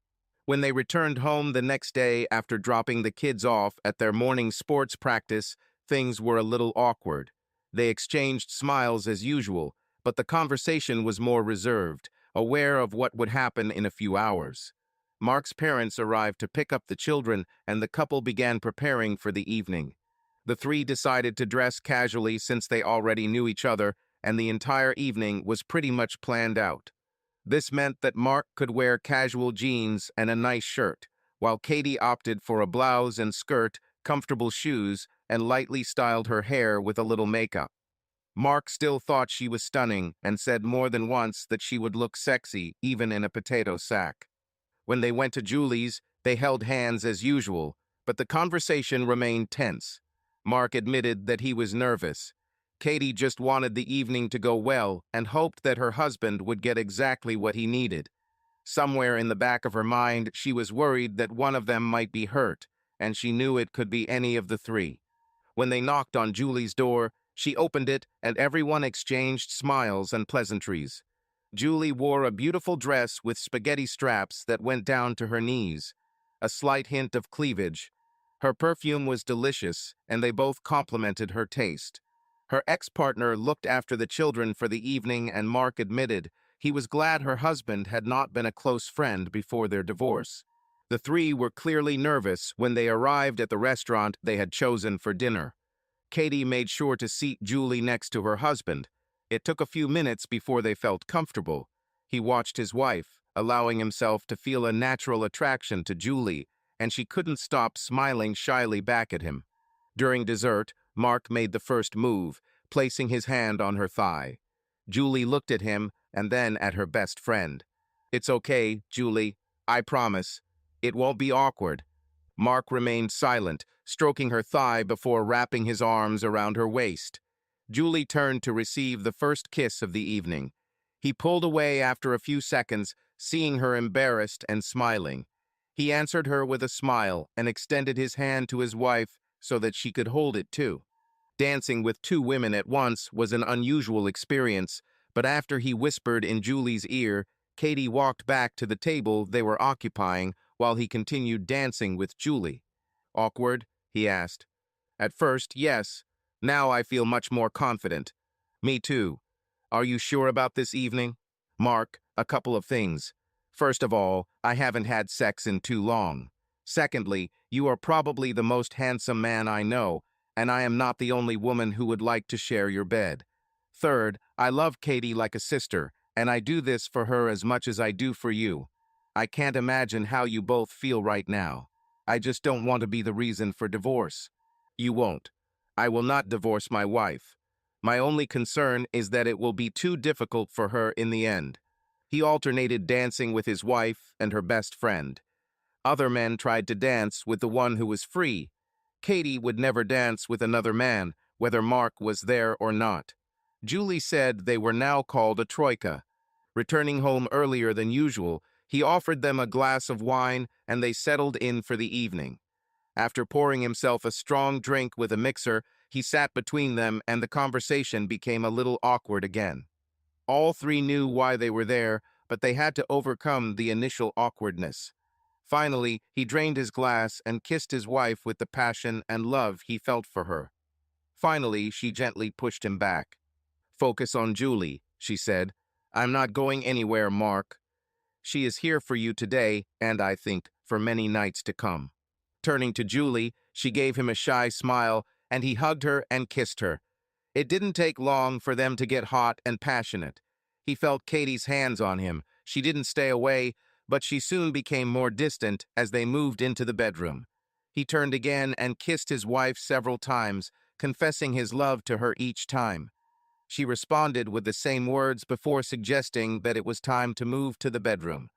When they returned home the next day after dropping the kids off at their morning sports practice, things were a little awkward. They exchanged smiles as usual, but the conversation was more reserved, aware of what would happen in a few hours. Mark's parents arrived to pick up the children, and the couple began preparing for the evening. The three decided to dress casually since they already knew each other, and the entire evening was pretty much planned out. This meant that Mark could wear casual jeans and a nice shirt, while Katie opted for a blouse and skirt, comfortable shoes, and lightly styled her hair with a little makeup. Mark still thought she was stunning and said more than once that she would look sexy even in a potato sack. When they went to Julie's, they held hands as usual, but the conversation remained tense. Mark admitted that he was nervous. Katie just wanted the evening to go well and hoped that her husband would get exactly what he needed. Somewhere in the back of her mind, she was worried that one of them might be hurt, and she knew it could be any of the three. When they knocked on Julie's door, she opened it and everyone exchanged smiles and pleasantries. Julie wore a beautiful dress with spaghetti straps that went down to her knees, a slight hint of cleavage. Her perfume was delicious, and they both complimented her taste. Her ex-partner looked after the children for the evening, and Mark admitted he was glad her husband had not been a close friend before their divorce. The three were clearly nervous when they arrived at the restaurant they had chosen for dinner. Katie made sure to seat Julie next to her husband. It took a few minutes before they felt comfortable. He watched his wife, allowing himself to feel a natural attraction to Julie, and she couldn't stop smiling shyly back at him. During dessert, Mark made the first move, placing his hand on her thigh. Julie looked at him and then at her best friend. "It's okay, Julie. I promise. It won't be awkward." Mark remained silent, stroking her thigh before wrapping his arms around her waist. Julie turned to receive the first kiss of the evening. He pulled away after a few seconds, seeing her embarrassed and smiling. He answered her with a smile and extended his hand to his wife so that she could hold it too. Dancing with two women at once was an unusual experience, but after he whispered in Julie's ear, Katie walked back to the table they were occupying while he continued dancing with Julie. "Awkward?" he asked. "At first, yes. Now I feel much more confident." "Me too. Are you sure about this evening?" "Mark, a couple of things. First of all, I haven't had sex in too long. Secondly, you are probably the most handsome man I know, and I am not the only woman who would like to share your bed. Third, I love Katie like a sister, and I do this for her as much as I do for you. I can't imagine how you both feel right now. I just don't want to be the reason for divorce." "You won't. I will not divorce my wife. My only concern is that it will be too difficult for her in the end." He alternated dancing with his wife and her best friend. Other men tried to dance with the one who was free. Katie would never dance with another man, whether Mark was there or not. Julie said they were now called a troika. Returning home earlier than usual, he offered them a glass of wine and they settled in for the evening. After pouring himself a strong drink with a mixer, he sat between them and the conversation became a little awkward again. All three knew why they were there, but they had to overcome the initial awkwardness. Finally, he drained his glass and kissed his wife with the passion and love he felt for her. Finally, she gently pushed him back. "Focus on Julie," she said. "I'm not going anywhere, Mark. She is here for you today, and I think for many nights to come." Turning to Julie, she gave him a shy smile, and he hugged her and kissed her. It didn't take long for them to get hot and passionate. He felt Katie's hands on him. She didn't stay away, but she soon became more distant as they moved into the bedroom. He turned again and kissed his wife several times, confessing his love to her each time. She responded with the same words before suggesting that it was time to move to the bedroom.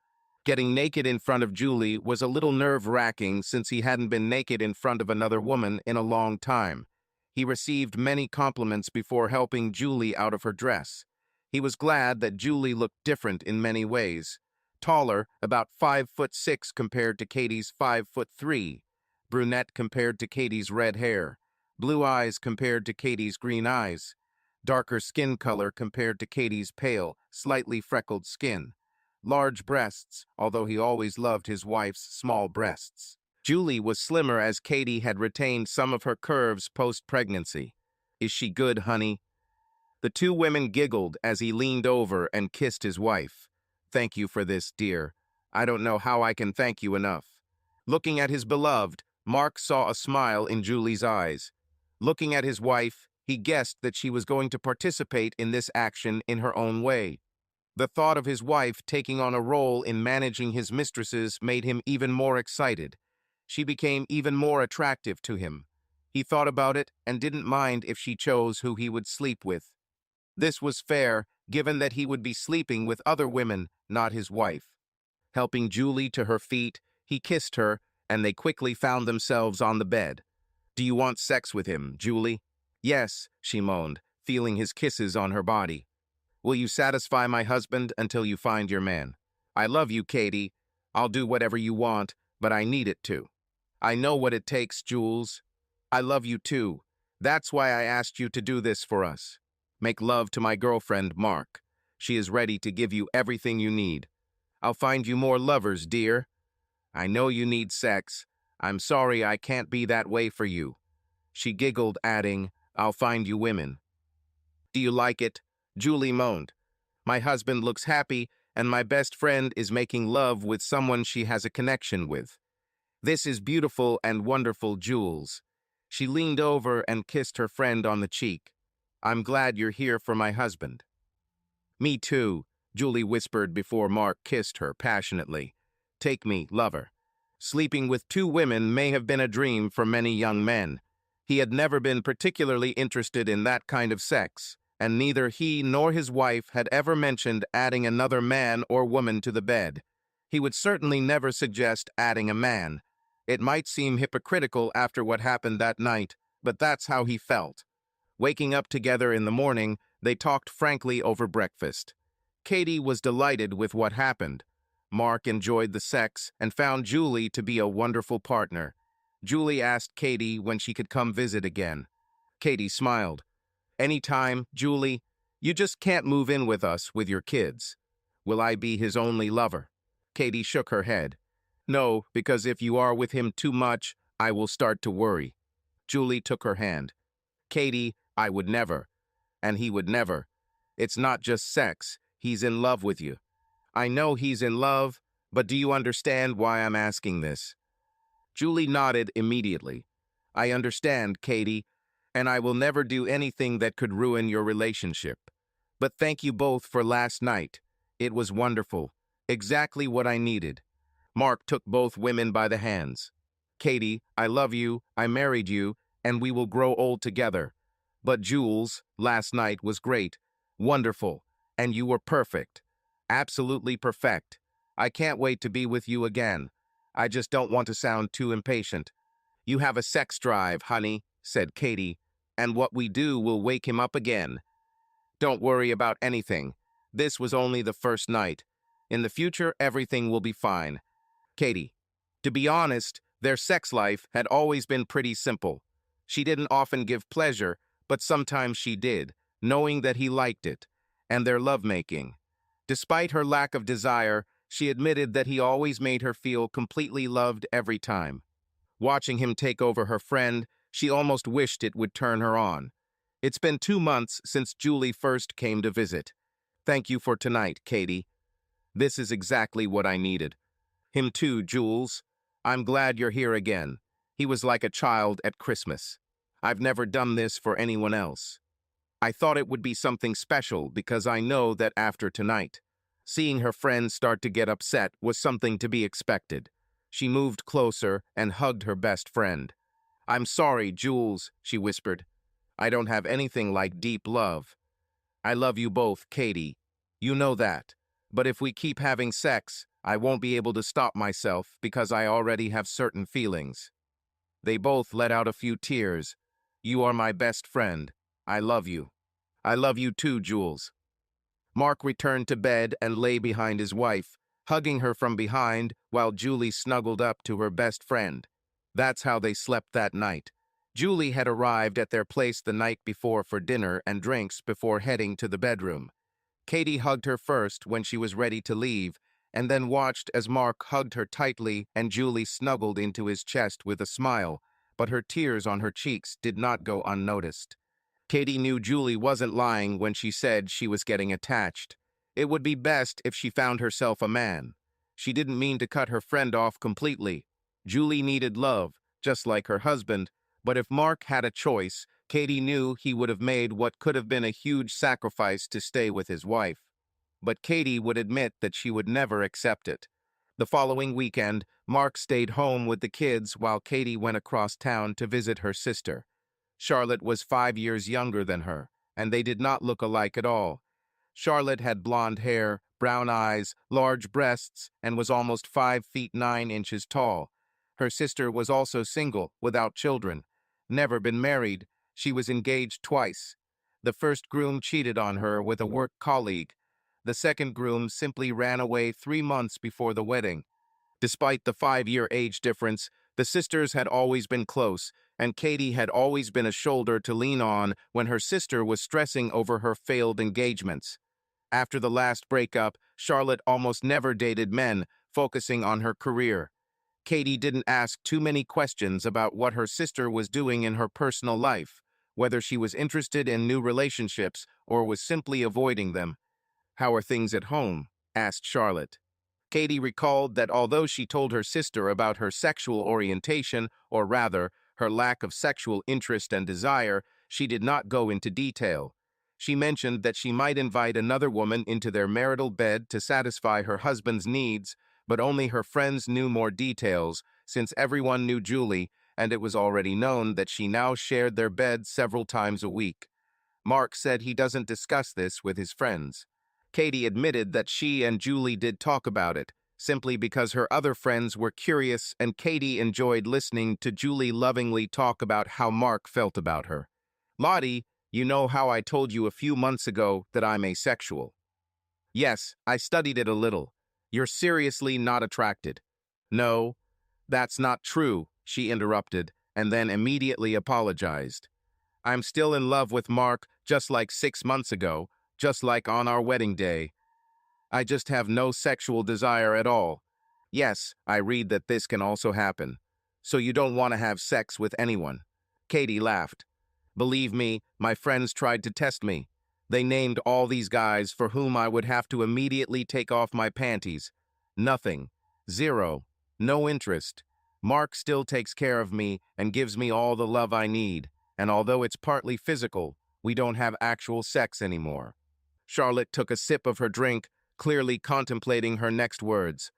Getting naked in front of Julie was a little nerve-wracking since he hadn't been naked in front of another woman in a long time. He received many compliments before helping Julie out of her dress. He was glad that Julie looked different in many ways. Taller, about 5'6" compared to Katie's 5'3", brunette compared to Katie's red hair, blue eyes compared to Katie's green eyes, darker skin color compared to Katie's pale, slightly freckled skin. large breasts, although he always loved his wife's small breasts. Julie was slimmer as Katie had retained some of her curves post-pregnancy. "Is she good, honey?" The two women giggled as he leaned over and kissed his wife. "Thank you for this, dear. I don't know how I can thank you enough." Looking at his beloved, Mark saw a smile in Julie's eyes. Looking at his wife, he guessed that she was going to participate in this action in her own way. The thought of his wife taking on a role in managing his mistresses made him even more excited. She became even more attractive to him. He thought about it and didn't mind if she chose who he would sleep with. This was fair, given that he would be sleeping with other women, not his wife. Helping Julie to her feet, he kissed her, and they quickly found themselves on the bed. "Do you want sex with him, Julie?" "Yes," she moaned, feeling his kisses on her body. "Will you satisfy my husband until you find your man?" "I love you, Katie. I'll do whatever you want, but I need it to." "I know what it takes, Jules. I love you too. That's why I asked you to do this for us. Make love to my girlfriend, Mark. She is ready to give you everything you need. I'll find you more lovers, dear. I know you need sex. I'm sorry I can't be that way for you." She giggled, adding, "I'll find you women." "Do you like it?" Julie moaned. "My husband looks happy, and my best friend is making love with someone she has a connection with. This is beautiful and wonderful, Jules." She leaned over and kissed her friend on the cheek. "I'm glad you're here for my husband." "Me too," Julie whispered before Mark kissed her passionately. "Take me, lover." Sleeping with two women may have been a dream for many young men. He had never been particularly interested in that kind of sex, and neither he nor his wife had ever mentioned adding another man or woman to the bed. He would certainly never suggest adding a man. It might seem hypocritical after what happened that night, but that's how he felt. Waking up together in the morning, they talked frankly over breakfast. Katie was delighted with what happened. Mark enjoyed the sex and found Julie to be a wonderful partner. Julie asked Katie when she could come visit again. Katie smiled. "Anytime, Julie. You just can't move in with us with your kids." "Will I be his only lover?" Katie shook her head. "No, because if you are with him too much, I will start to worry." Julie took her hand. "Katie, I would never. And he would never. It's not just sex. He's in love with you." "I know he's in love, but do you understand why I'm asking this?" Julie nodded immediately. "I understand, Katie, and I will never do anything that could ruin your relationship. But thank you both for last night. It was wonderful. Exactly what I needed." Mark took both women by the hands. "Katie, I love you, I married you, and we will grow old together. But Jules, last night was great, wonderful, and you were perfect. Absolutely perfect. I can't wait to be with you again. I just don't want to sound too impatient." "You have a sex drive, honey," said Katie, "and what we do will wake him up again. Don't worry about anything. This was only the first night. In the future, everything will be fine." Katie. To be honest, their sex life had always been pretty simple. She didn't often give pleasure, but sometimes she did, knowing that he liked it, and their lovemaking. Despite her lack of desire, she admitted that he always made her feel completely loved every time. Watching him take over her friend, she almost wished it would turn her on. "It's been 2 months since Julie first came to visit. Thank you for tonight, Katie. This is exactly what I needed." "Him too, Jules. I'm glad you're here again. He was like a child at Christmas. I've never done this for anyone else. I thought it would be something special because I know that after tonight." Seeing her friend start to get upset was something to be expected. She moved closer and hugged her best friend. "I'm sorry, Jules," she whispered. "I don't have anything like deep love. I love you both, Katie. You know that. But if we keep having sex, I won't be able to stop myself because I already have certain feelings." They both let out a few tears. "You are my best friend. I love you." "I love you too, Jules." Mark returned to bed and lay behind his wife, hugging her from behind while Julie snuggled up to her best friend. That's how they slept that night. Julie had arrived at their place the night before for dinner and drinks before heading to the bedroom. Katie hugged her first when she was ready to leave, and then watched as Mark hugged her tightly and Julie snuggled into his chest with a smile, but her tears on her cheeks did not go unnoticed. Katie knew Julie wasn't lying when she said she was getting attached. It would be best if she found herself a man. She didn't mean to cut her friend off completely. Julie needed love, just like her husband, but if Mark had a choice, Katie knew he would have made what could have been a huge sacrifice to stay with his wife. But Katie would admit that she would never accept it. The following weekend, Mark stayed home with the kids while Katie went across town to visit her sister. Charlotte was 5 years younger than her, and they did not look alike at all. Charlotte had blonde hair, brown eyes, large breasts, and was almost 5 feet 9 inches tall. Her sister was also single, without children. Never been married, she was engaged twice. The first groom cheated on her with a work colleague. The second groom simply ran away 3 months before the wedding. Despite the 5-year age difference, the sisters had always been close, and Katie had always been a shoulder to lean on when her sister was stressing over her failed engagements. After the last breakup, Charlotte almost never dated men, focusing on her career. Katie didn't ask too many questions about what her sister was doing in her personal life, whether she was interested in new relationships or was simply avoiding them. "How are things at home?" asked Charlotte. Katie recalled that although she told her sister about her sexual orientation, or rather, her lack of sexual interest and desire, she did not go into detail. She mentioned that she might invite another woman into their marital bed to satisfy her husband's needs, but only her friends knew more details, since everyone knew Julie, and it was already known that she now shared their bed several times a week. Mark said he doesn't discuss this with his friends. Katie admitted that she and Julie did talk about it, simply because her other friends were curious and Katie enjoyed listening to Julie lovingly talk about how Mark felt about her. "Lottie, you know how I told you a few months ago that I'm asexual?" "Yes, I studied it a little. You're seriously not attracted." "No, that's not true," she interrupted, and then immediately apologized. "I'm still in love with Mark, just like 6 months ago, just like on our wedding day. I just have no sexual desire at all. Yes, I read that this can also happen. So you don't want to have sex with anyone." Katie laughed. "Believe me, my friends tried to test me. They named all these guys for whom I would have to immediately take off my panties. Nothing. Zero. No interest. Mark still takes care of me and gives me all the love I need, and although it's partly physical, we don't have actual sex anymore." Charlotte took a sip of her drink, clearly contemplating her next words.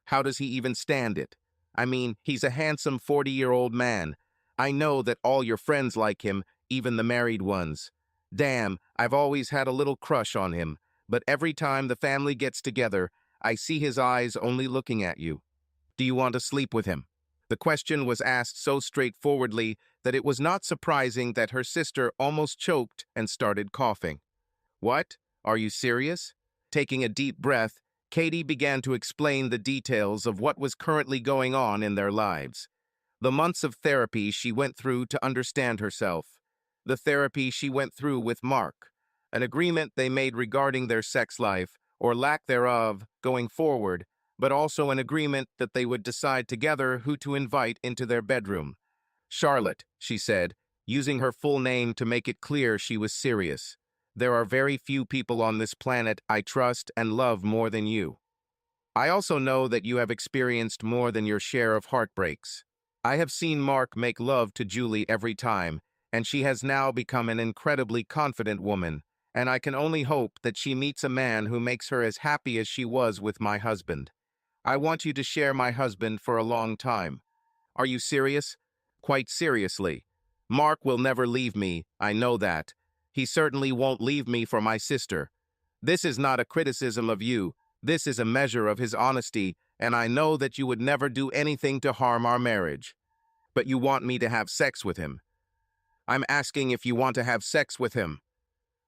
"How does he even stand it? I mean, he's a handsome 40-year-old man. I know that all your friends like him, even the married ones. Damn, I've always had a little crush on him, but every time the family gets together, I see his eyes only looking at you. Do you want to sleep with him?" The question was asked so straightforwardly that it was not surprising that her sister almost choked and started coughing. "What? Are you serious?" Taking a deep breath, Katie began to explain the details of what was currently going on in their lives. The months of therapy she went through to understand herself. The therapy she went through with Mark. An agreement they made regarding their sex life, or lack thereof, going forward, but also an agreement that they would decide together who to invite into their bedroom. "Charlotte," she said, using her full name to make it clear she was serious. "There are very few people on this planet I trust and love more than you. I also know that you have experienced more than your share of heartbreaks. I have seen Mark make love to Julie every time, and she has now become an incredibly confident woman, and I can only hope that she meets a man who makes her as happy as she was with my husband. I want you to share my husband for a long time." "Are you serious?" "Quite seriously. Mark will never leave me, I know that. He certainly won't leave me for my sister. This is not a criticism of you. This is a measure of his honesty, and I know that you would never do anything to harm our marriage. But you want me to have sex with him." "I'm asking if you want to have sex with him."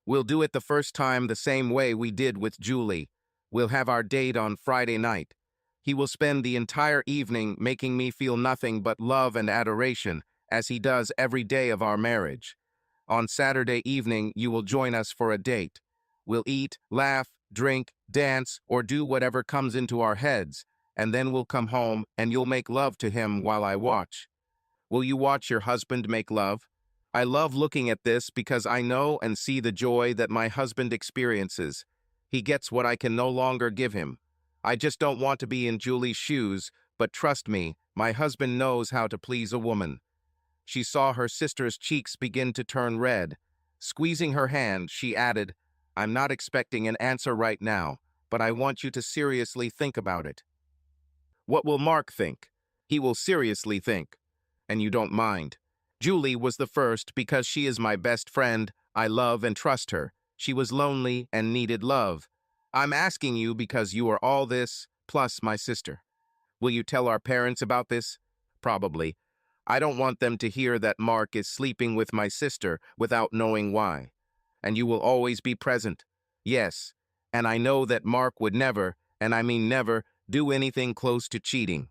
"We'll do it the first time the same way we did with Julie. We'll have our date on Friday night. He will spend the entire evening making me feel nothing but love and adoration, as he does every day of our marriage. On Saturday evening, you will join us for a date. We'll eat, laugh, drink, dance, or do whatever comes into our heads, and then we'll come home and you'll make love to him while I watch. Will you watch your husband make love? I love looking at this because I know and see the joy that my husband experiences. He gets what I can no longer give him. I just don't want to be in Julie's shoes, but trust me, my husband knows how to please a woman. She saw her sister's cheeks begin to turn red. Squeezing her hand, she added, I'm not expecting an answer right now, but I want you to seriously think about it. What will Mark think? He will seriously think. And you don't mind. Julie was the first because she is my best friend. I love and trust her. She was lonely and needed love. I'm asking you because you are all this, plus my sister. Will you tell our parents about this? Probably. I don't want them to hear that Mark is sleeping with my sister without knowing why. And you will always be present. Yes. And I know that Mark would never, and I mean never, do anything close to cheating.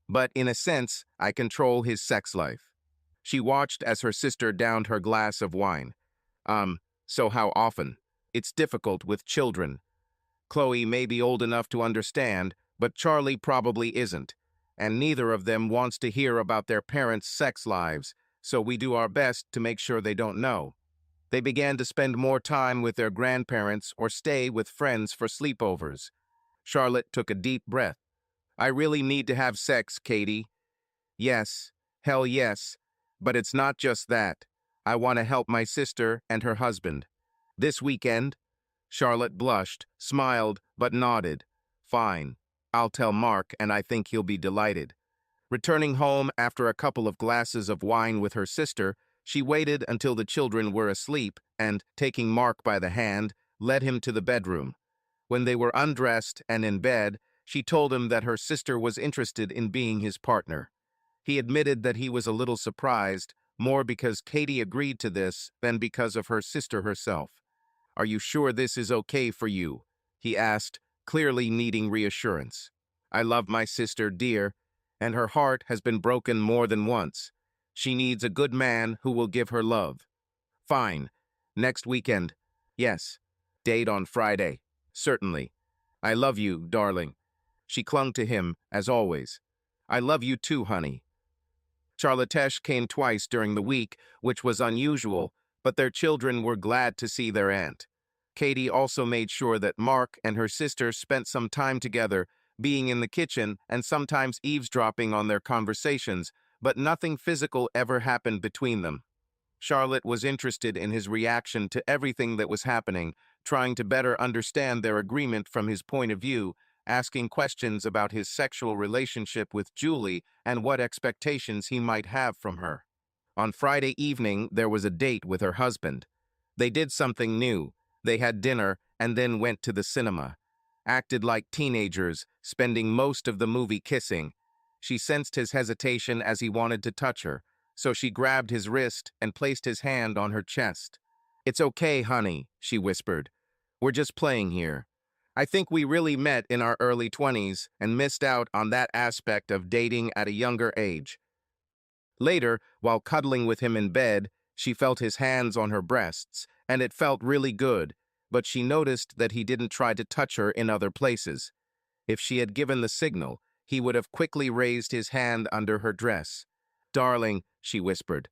But in a sense, I control his sex life. She watched as her sister downed her glass of wine. So how often? It's difficult with children. Chloe may be old enough to understand, but Charlie probably isn't. And neither of them wants to hear about their parents' sex lives, so we do our best to make sure they don't know. They began to spend more time with their grandparents or stay with friends for sleepovers. Charlotte took a deep breath. I really need to have sex, Katie. Yes, hell yes. But it's not just that. I want to help my sister and her husband. This weekend? Charlotte blushed, smiled, but nodded. Fine. I'll tell Mark, and I think he'll be delighted. Returning home after a couple of glasses of wine with her sister, she waited until the children were asleep and, taking Mark by the hand, led him to the bedroom. When they were undressed and in bed, she told him that her sister was interested in being his partner. He admitted that he was a little surprised, more because Katie agreed to this than because of her sister herself. Are you sure this is okay for you? He asked, clearly needing reassurance. I love my sister, dear, and her heart has been broken more than once. She needs a good man who will give her love. Fine. Next weekend. Yes. Date on Friday. Certainly. I love you, darling. She clung to him, as always. I love you too, honey. Charlotte came twice during the week, which was unusual, but their children were glad to see their aunt. Katie also made sure that Mark and her sister spent some time together, being in the kitchen and sometimes eavesdropping on their conversations, but nothing physical ever happened between them. Charlotte was interested in his reaction to everything that was happening, trying to better understand their agreement from his point of view, asking questions about his sexual relationship with Julie and what expectations he might have from her. On Friday evening, there was a date with her husband. They did something new. They had dinner and then went to the cinema. Acted like teenagers, spending most of the movie kissing. She sensed his hesitation as he wanted to touch her, so she grabbed his wrist and placed his hand on her chest. It's okay, honey, she whispered. We're just playing here. I think we really met in our early 20s and missed out on that aspect of dating at a younger age. Later, while cuddling with him in bed, she felt his hands on her breasts, and it felt really good, but she noticed that he didn't try to touch her in other places. If she had given the signal, he would have quickly raised his hand under her dress. Darling, she whispered.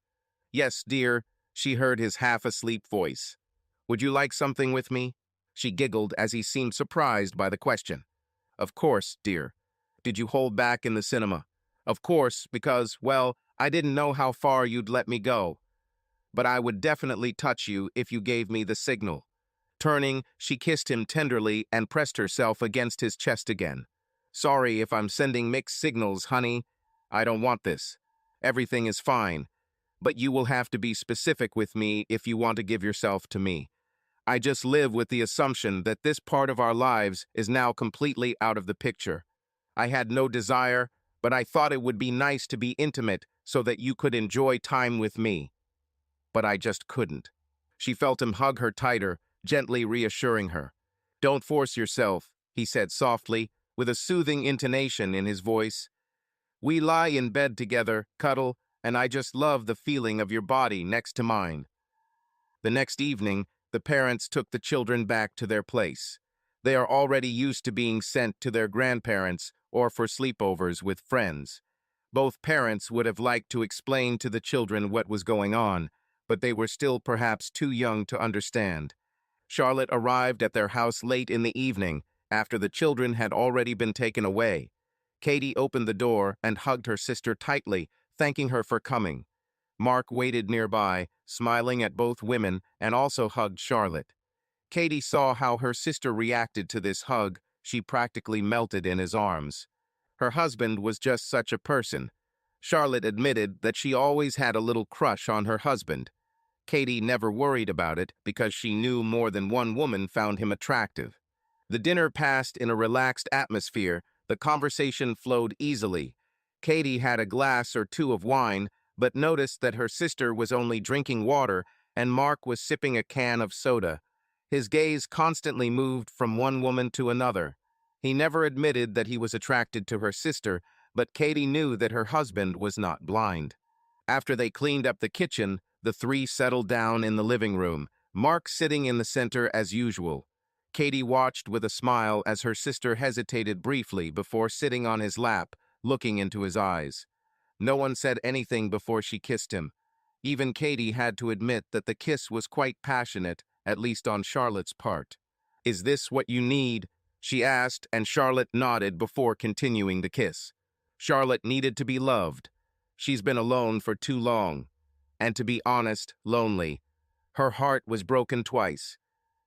Yes, dear, she heard his half-asleep voice. Would you like something with me? She giggled as he seemed surprised by the question. Of course, dear. Did you hold back in the cinema? Of course, because, well, I didn't know how far you'd let me go. But I would definitely touch you if you gave me the signal. Turning, she kissed him tenderly and pressed herself against his chest again. Sorry if I'm sending mixed signals, honey. I don't want this. Everything is fine. But you will have to be specific with me if you want to give yourself to me. I just live with the assumption that this part of our lives is now completely out of the picture. I had no desire, but I thought it would be nice to be intimate so that you could enjoy time with me. But I just couldn't. She felt him hug her tighter, gently reassuring her. Don't force yourself, he said softly, with a soothing intonation in his voice. We lie in bed together, cuddle, and I just love the feeling of your body next to mine. The next evening, the parents took the children back to their place. They are already used to being sent to their grandparents or for sleepovers with friends. Both parents would have liked to explain to the children what was going on, but they were still perhaps too young to understand. Charlotte arrived at their house late in the evening, after the children had already been taken away. Katie opened the door and hugged her sister tightly, thanking her for coming. Mark waited nearby, smiling at both women, and also hugged Charlotte. Katie saw how her sister reacted to this hug. She practically melted in his arms. Her husband was just such a person. Charlotte admitted that she always had a little crush on her husband. Katie never worried about it because she knew more than one woman found him attractive. The dinner passed in a relaxed atmosphere. The conversation flowed easily. Katie had a glass or two of wine, but noticed that her sister was only drinking water and Mark was sipping a can of soda. His gaze constantly moved from one woman to another. He never admitted that he was attracted to her sister, but Katie knew that her husband was not blind. After they cleaned up the kitchen, the three settled down in the living room, Mark sitting in the center as usual. Katie watched with a smile as her sister hesitated briefly before sitting on his lap, looking into his eyes. No one said anything before she kissed him. Even Katie had to admit that the kiss was quite passionate, at least on Charlotte's part. "Is this what you need?" she asked, and Charlotte nodded before continuing the kiss. Charlotte needed to be loved. She's been alone for too long. And to be honest, lonely. Her heart was broken twice.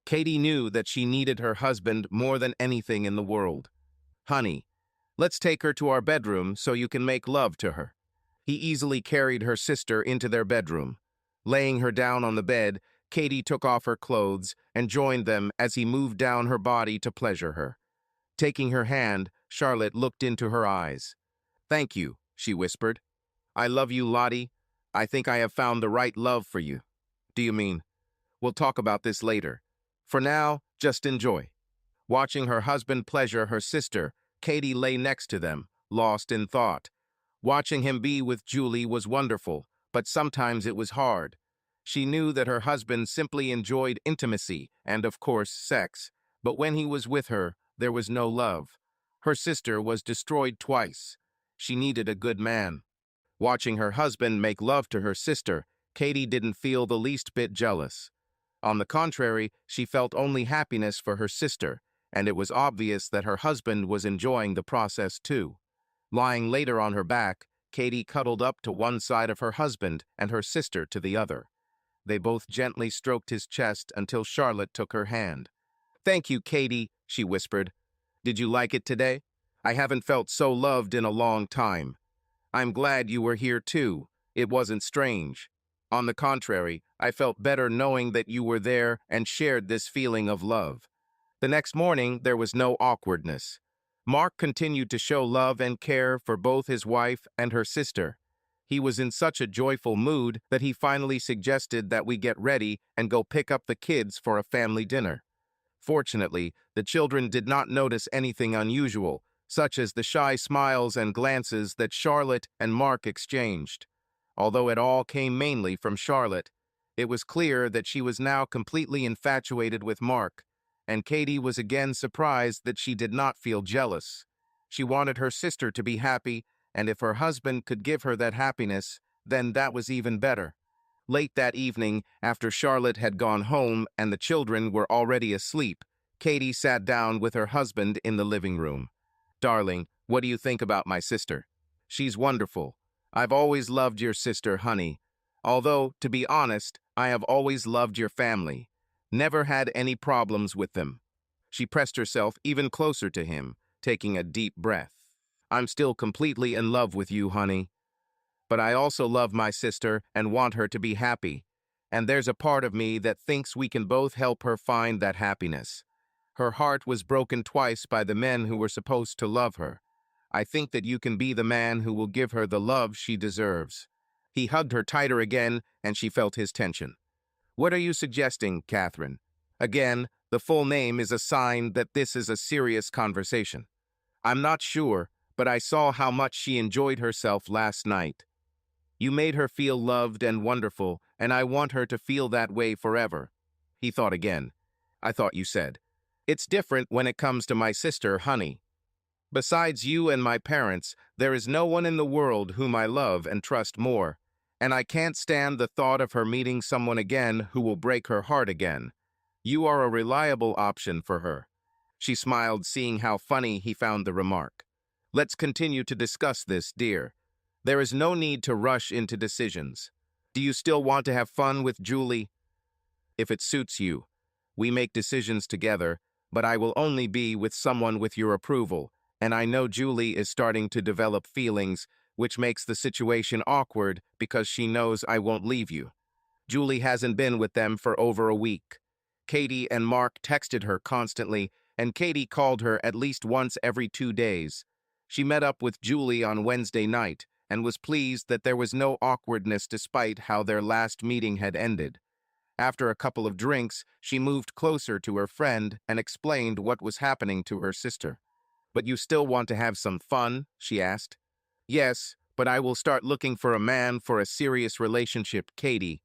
Katie knew that she needed her husband more than anything in the world. "Honey, let's take her to our bedroom so you can make love to her." He easily carried her sister into their bedroom. Laying her down on the bed, Katie took off her clothes and joined them as he moved down her body to pleasure her. Taking her hand, Charlotte looked into her eyes. "Thank you," she whispered. "I love you, Lottie. I think I have found the right love for you." "Do you mean?" "We'll talk about this later. For now, just enjoy." Watching her husband pleasure her sister, Katie lay next to them, lost in thought. Watching him be with Julie was wonderful, but sometimes it was hard. She knew that her husband simply enjoyed intimacy and, of course, sex, but when he was with her, there was no love. Her sister was destroyed twice. She needed a good man. Watching her husband make love to her sister, Katie didn't feel the least bit jealous. On the contrary, she felt only happiness for her sister, and it was obvious that her husband was enjoying the process too. Lying later on her back, Katie cuddled up to one side of her husband and her sister to the other. They both gently stroked his chest until Charlotte took her hand. "Thank you, Katie," she whispered. "Did you like it today? I haven't felt so loved in a long time. I'm glad you were here too. It wasn't strange. On the contrary, I felt better knowing that you were there and shared this feeling of love." The next morning, there was no awkwardness. Mark continued to show love and care for both his wife and her sister. He was in such a joyful mood that he finally suggested that we get ready and go pick up the kids for a family dinner. Fortunately, the children did not notice anything unusual, such as the shy smiles and glances that Charlotte and Mark exchanged. Although it all came mainly from Charlotte, it was clear that she was now completely infatuated with Mark, and Katie was again surprised that she did not feel jealous. She wanted her sister to be happy, and if her husband could give her that happiness, then that was even better. Late that evening, after Charlotte had gone home and the children were already asleep, Katie sat down with her husband in the living room. "Darling, what do you think about my sister?" "She's wonderful. I've always loved your sister, honey. Although, to be honest, I have always loved your family. Never had any problems with them." She pressed herself even closer to him, taking a deep breath. "I'm still completely in love with you, honey. But I also love my sister and want her to be happy. And there's a part of me that thinks we can both help her find that happiness. Her heart was broken twice by the men who were supposed to love her. I think that you can be the man who will give her the love she deserves." He hugged her tighter again, and she felt his tension. "What are you suggesting, Catherine?" Again, the full name is a sign that this is a serious conversation. "I'm not sure, but I saw how much she enjoyed herself last night. You made her feel loved and wonderful, and I want her to feel that way forever." He thought again. "I thought you said." It's different when it comes to my sister, honey. Besides you and my parents, there is no one in the world whom I love and trust more, and I can't stand the thought of her meeting someone again who will break her heart again. You are a reliable option for her. She smiled, seeing how funny he found the remark. Let's continue to discuss this, dear. There is no need to rush into decisions. Do you still want to have fun with Julie? If it suits you. We make decisions together, but I will only be with someone with your approval, and I know Julie is starting to develop feelings, which makes the situation awkward because she knows I won't leave you. Julie hasn't been with them for over a week. Katie and Mark texted her constantly, and Katie called her at least once every 2 days. She met up with Julie on Wednesday night and was pleased that there was no awkwardness despite how their last meeting had ended. After a couple of drinks, she moved closer to her friend and explained what was happening to her sister. But you still want to have some fun? She asked. Yes, but I will start looking for a man for a serious relationship, Katie.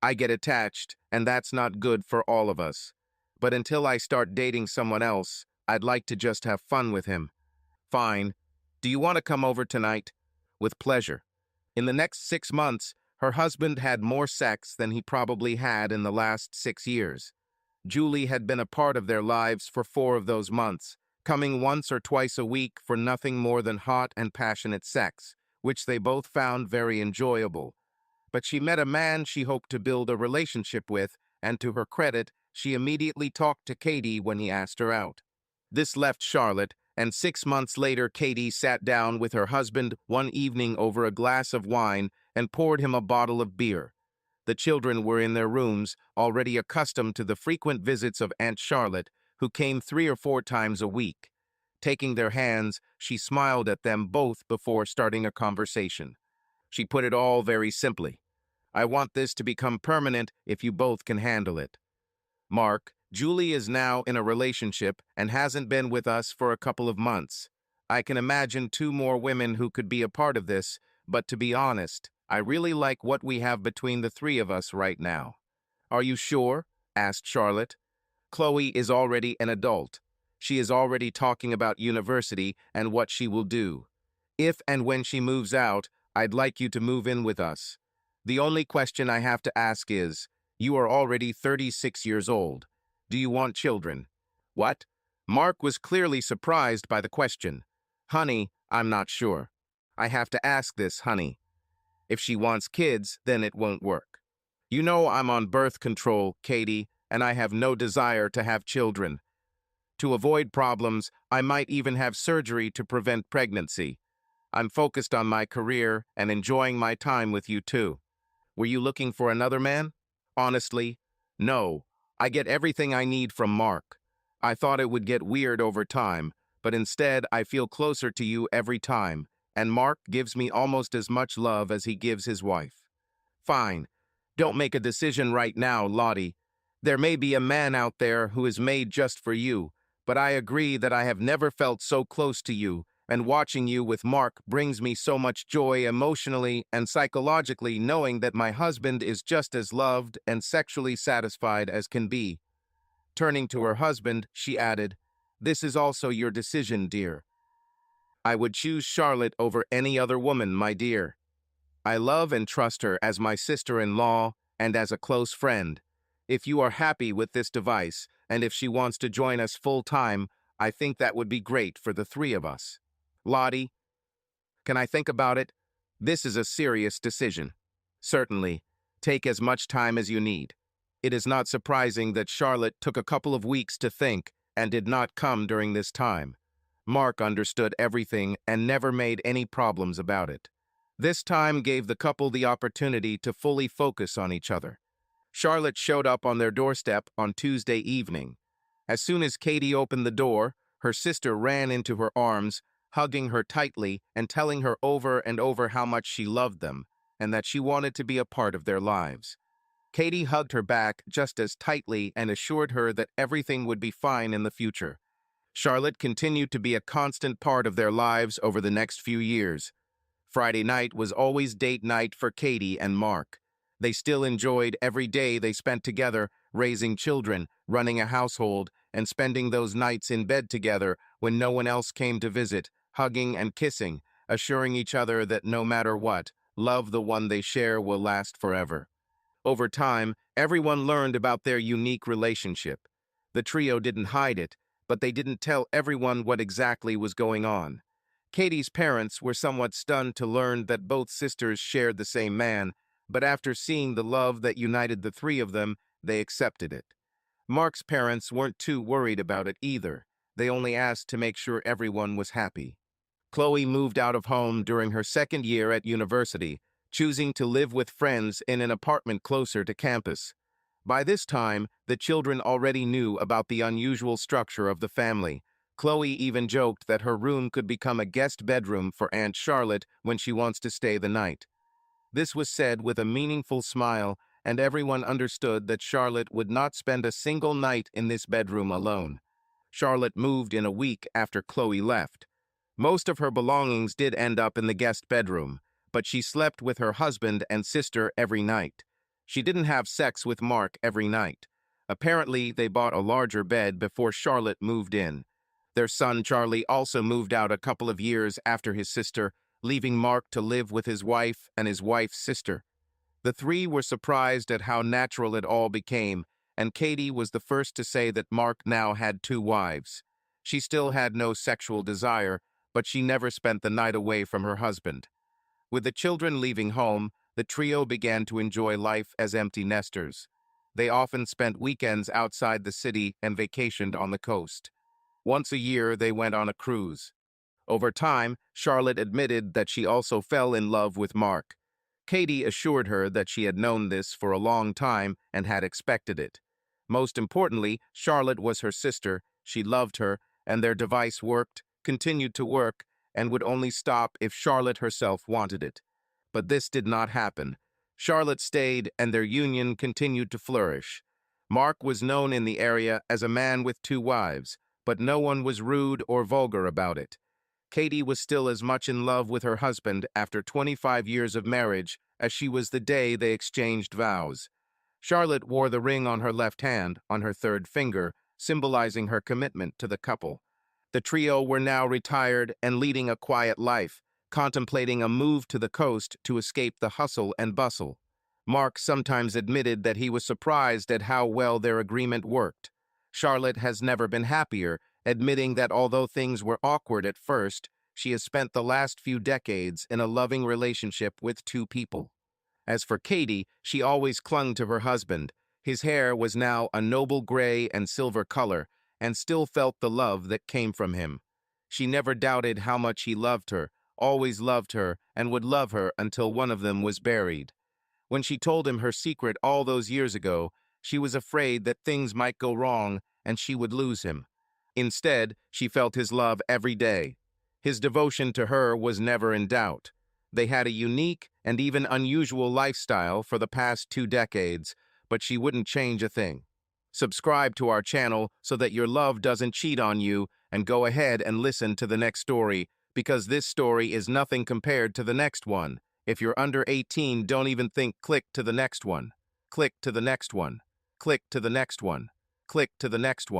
I get attached, and that's not good for all of us. But until I start dating someone else, I'd like to just have fun with him. Fine. Do you want to come over tonight? With pleasure. In the next 6 months, her husband had more sex than he probably had in the last 6 years. Julie had been a part of their lives for 4 of those months, coming once or twice a week for nothing more than hot and passionate sex, which they both found very enjoyable. But she met a man she hoped to build a relationship with, and to her credit, she immediately talked to Katie when he asked her out. This left Charlotte, and 6 months later Katie sat down with her husband one evening over a glass of wine and poured him a bottle of beer. The children were in their rooms, already accustomed to the frequent visits of Aunt Charlotte, who came 3 or 4 times a week. Taking their hands, she smiled at them both before starting a conversation. She put it all very simply. I want this to become permanent if you both can handle it. Mark, Julie is now in a relationship and hasn't been with us for a couple of months. I can imagine 2 more women who could be a part of this, but to be honest, I really like what we have between the 3 of us right now. Are you sure? Asked Charlotte. Chloe is already an adult. She is already talking about university and what she will do. If and when she moves out, I'd like you to move in with us. The only question I have to ask is, you are already 36 years old. Do you want children? What? Mark was clearly surprised by the question. Honey, I'm not sure. I have to ask this, honey. If she wants kids, then it won't work. You know I'm on birth control, Katie, and I have no desire to have children. To avoid problems, I might even have surgery to prevent pregnancy. I'm focused on my career and enjoying my time with you too. Were you looking for another man? Honestly, no. I get everything I need from Mark. I thought it would get weird over time, but instead I feel closer to you every time, and Mark gives me almost as much love as he gives his wife. Fine. Don't make a decision right now, Lottie. There may be a man out there who is made just for you, but I agree that I have never felt so close to you, and watching you with Mark brings me so much joy emotionally and psychologically, knowing that my husband is just as loved and sexually satisfied as can be. Turning to her husband, she added, This is also your decision, dear. I would choose Charlotte over any other woman, my dear. I love and trust her as my sister-in-law and as a close friend. If you are happy with this device, and if she wants to join us full-time, I think that would be great for the 3 of us. Lottie, can I think about it? This is a serious decision. Certainly. Take as much time as you need. It is not surprising that Charlotte took a couple of weeks to think and did not come during this time. Mark understood everything and never made any problems about it. This time gave the couple the opportunity to fully focus on each other. Charlotte showed up on their doorstep on Tuesday evening. As soon as Katie opened the door, her sister ran into her arms, hugging her tightly and telling her over and over how much she loved them and that she wanted to be a part of their lives. Katie hugged her back just as tightly and assured her that everything would be fine in the future. Charlotte continued to be a constant part of their lives over the next few years. Friday night was always date night for Katie and Mark. They still enjoyed every day they spent together, raising children, running a household, and spending those nights in bed together when no one else came to visit, hugging and kissing, assuring each other that no matter what, love the one they share will last forever. Over time, everyone learned about their unique relationship. The trio didn't hide it, but they didn't tell everyone what exactly was going on. Katie's parents were somewhat stunned to learn that both sisters shared the same man, but after seeing the love that united the three of them, they accepted it. Mark's parents weren't too worried about it either. They only asked to make sure everyone was happy. Chloe moved out of home during her second year at university, choosing to live with friends in an apartment closer to campus. By this time, the children already knew about the unusual structure of the family. Chloe even joked that her room could become a guest bedroom for Aunt Charlotte when she wants to stay the night. This was said with a meaningful smile, and everyone understood that Charlotte would not spend a single night in this bedroom alone. Charlotte moved in a week after Chloe left. Most of her belongings did end up in the guest bedroom, but she slept with her husband and sister every night. She didn't have sex with Mark every night. Apparently, they bought a larger bed before Charlotte moved in. Their son Charlie also moved out a couple of years after his sister, leaving Mark to live with his wife and his wife's sister. The three were surprised at how natural it all became, and Katie was the first to say that Mark now had two wives. She still had no sexual desire, but she never spent the night away from her husband. With the children leaving home, the trio began to enjoy life as empty nesters. They often spent weekends outside the city and vacationed on the coast. Once a year, they went on a cruise. Over time, Charlotte admitted that she also fell in love with Mark. Katie assured her that she had known this for a long time and had expected it. Most importantly, Charlotte was her sister, she loved her, and their device worked, continued to work, and would only stop if Charlotte herself wanted it. But this did not happen. Charlotte stayed, and their union continued to flourish. Mark was known in the area as a man with two wives, but no one was rude or vulgar about it. Katie was still as much in love with her husband after 25 years of marriage as she was the day they exchanged vows. Charlotte wore the ring on her left hand, on her third finger, symbolizing her commitment to the couple. The trio were now retired and leading a quiet life, contemplating a move to the coast to escape the hustle and bustle. Mark sometimes admitted that he was surprised at how well their agreement worked. Charlotte has never been happier, admitting that although things were awkward at first, she has spent the last few decades in a loving relationship with two people. As for Katie, she always clung to her husband. His hair was now a noble gray and silver color, and still felt the love that came from him. She never doubted how much he loved her, always loved her, and would love her until one of them was buried. When she told him her secret all those years ago, she was afraid that things might go wrong and she would lose him. Instead, she felt his love every day. His devotion to her was never in doubt. They had a unique and even unusual lifestyle for the past 2 decades, but she wouldn't change a thing. Subscribe to our channel so that your love doesn't cheat on you, and go ahead and listen to the next story, because this story is nothing compared to the next one. If you're under 18, don't even think. Click to the next one. Click to the next one. Click to the next one. Click to the next one.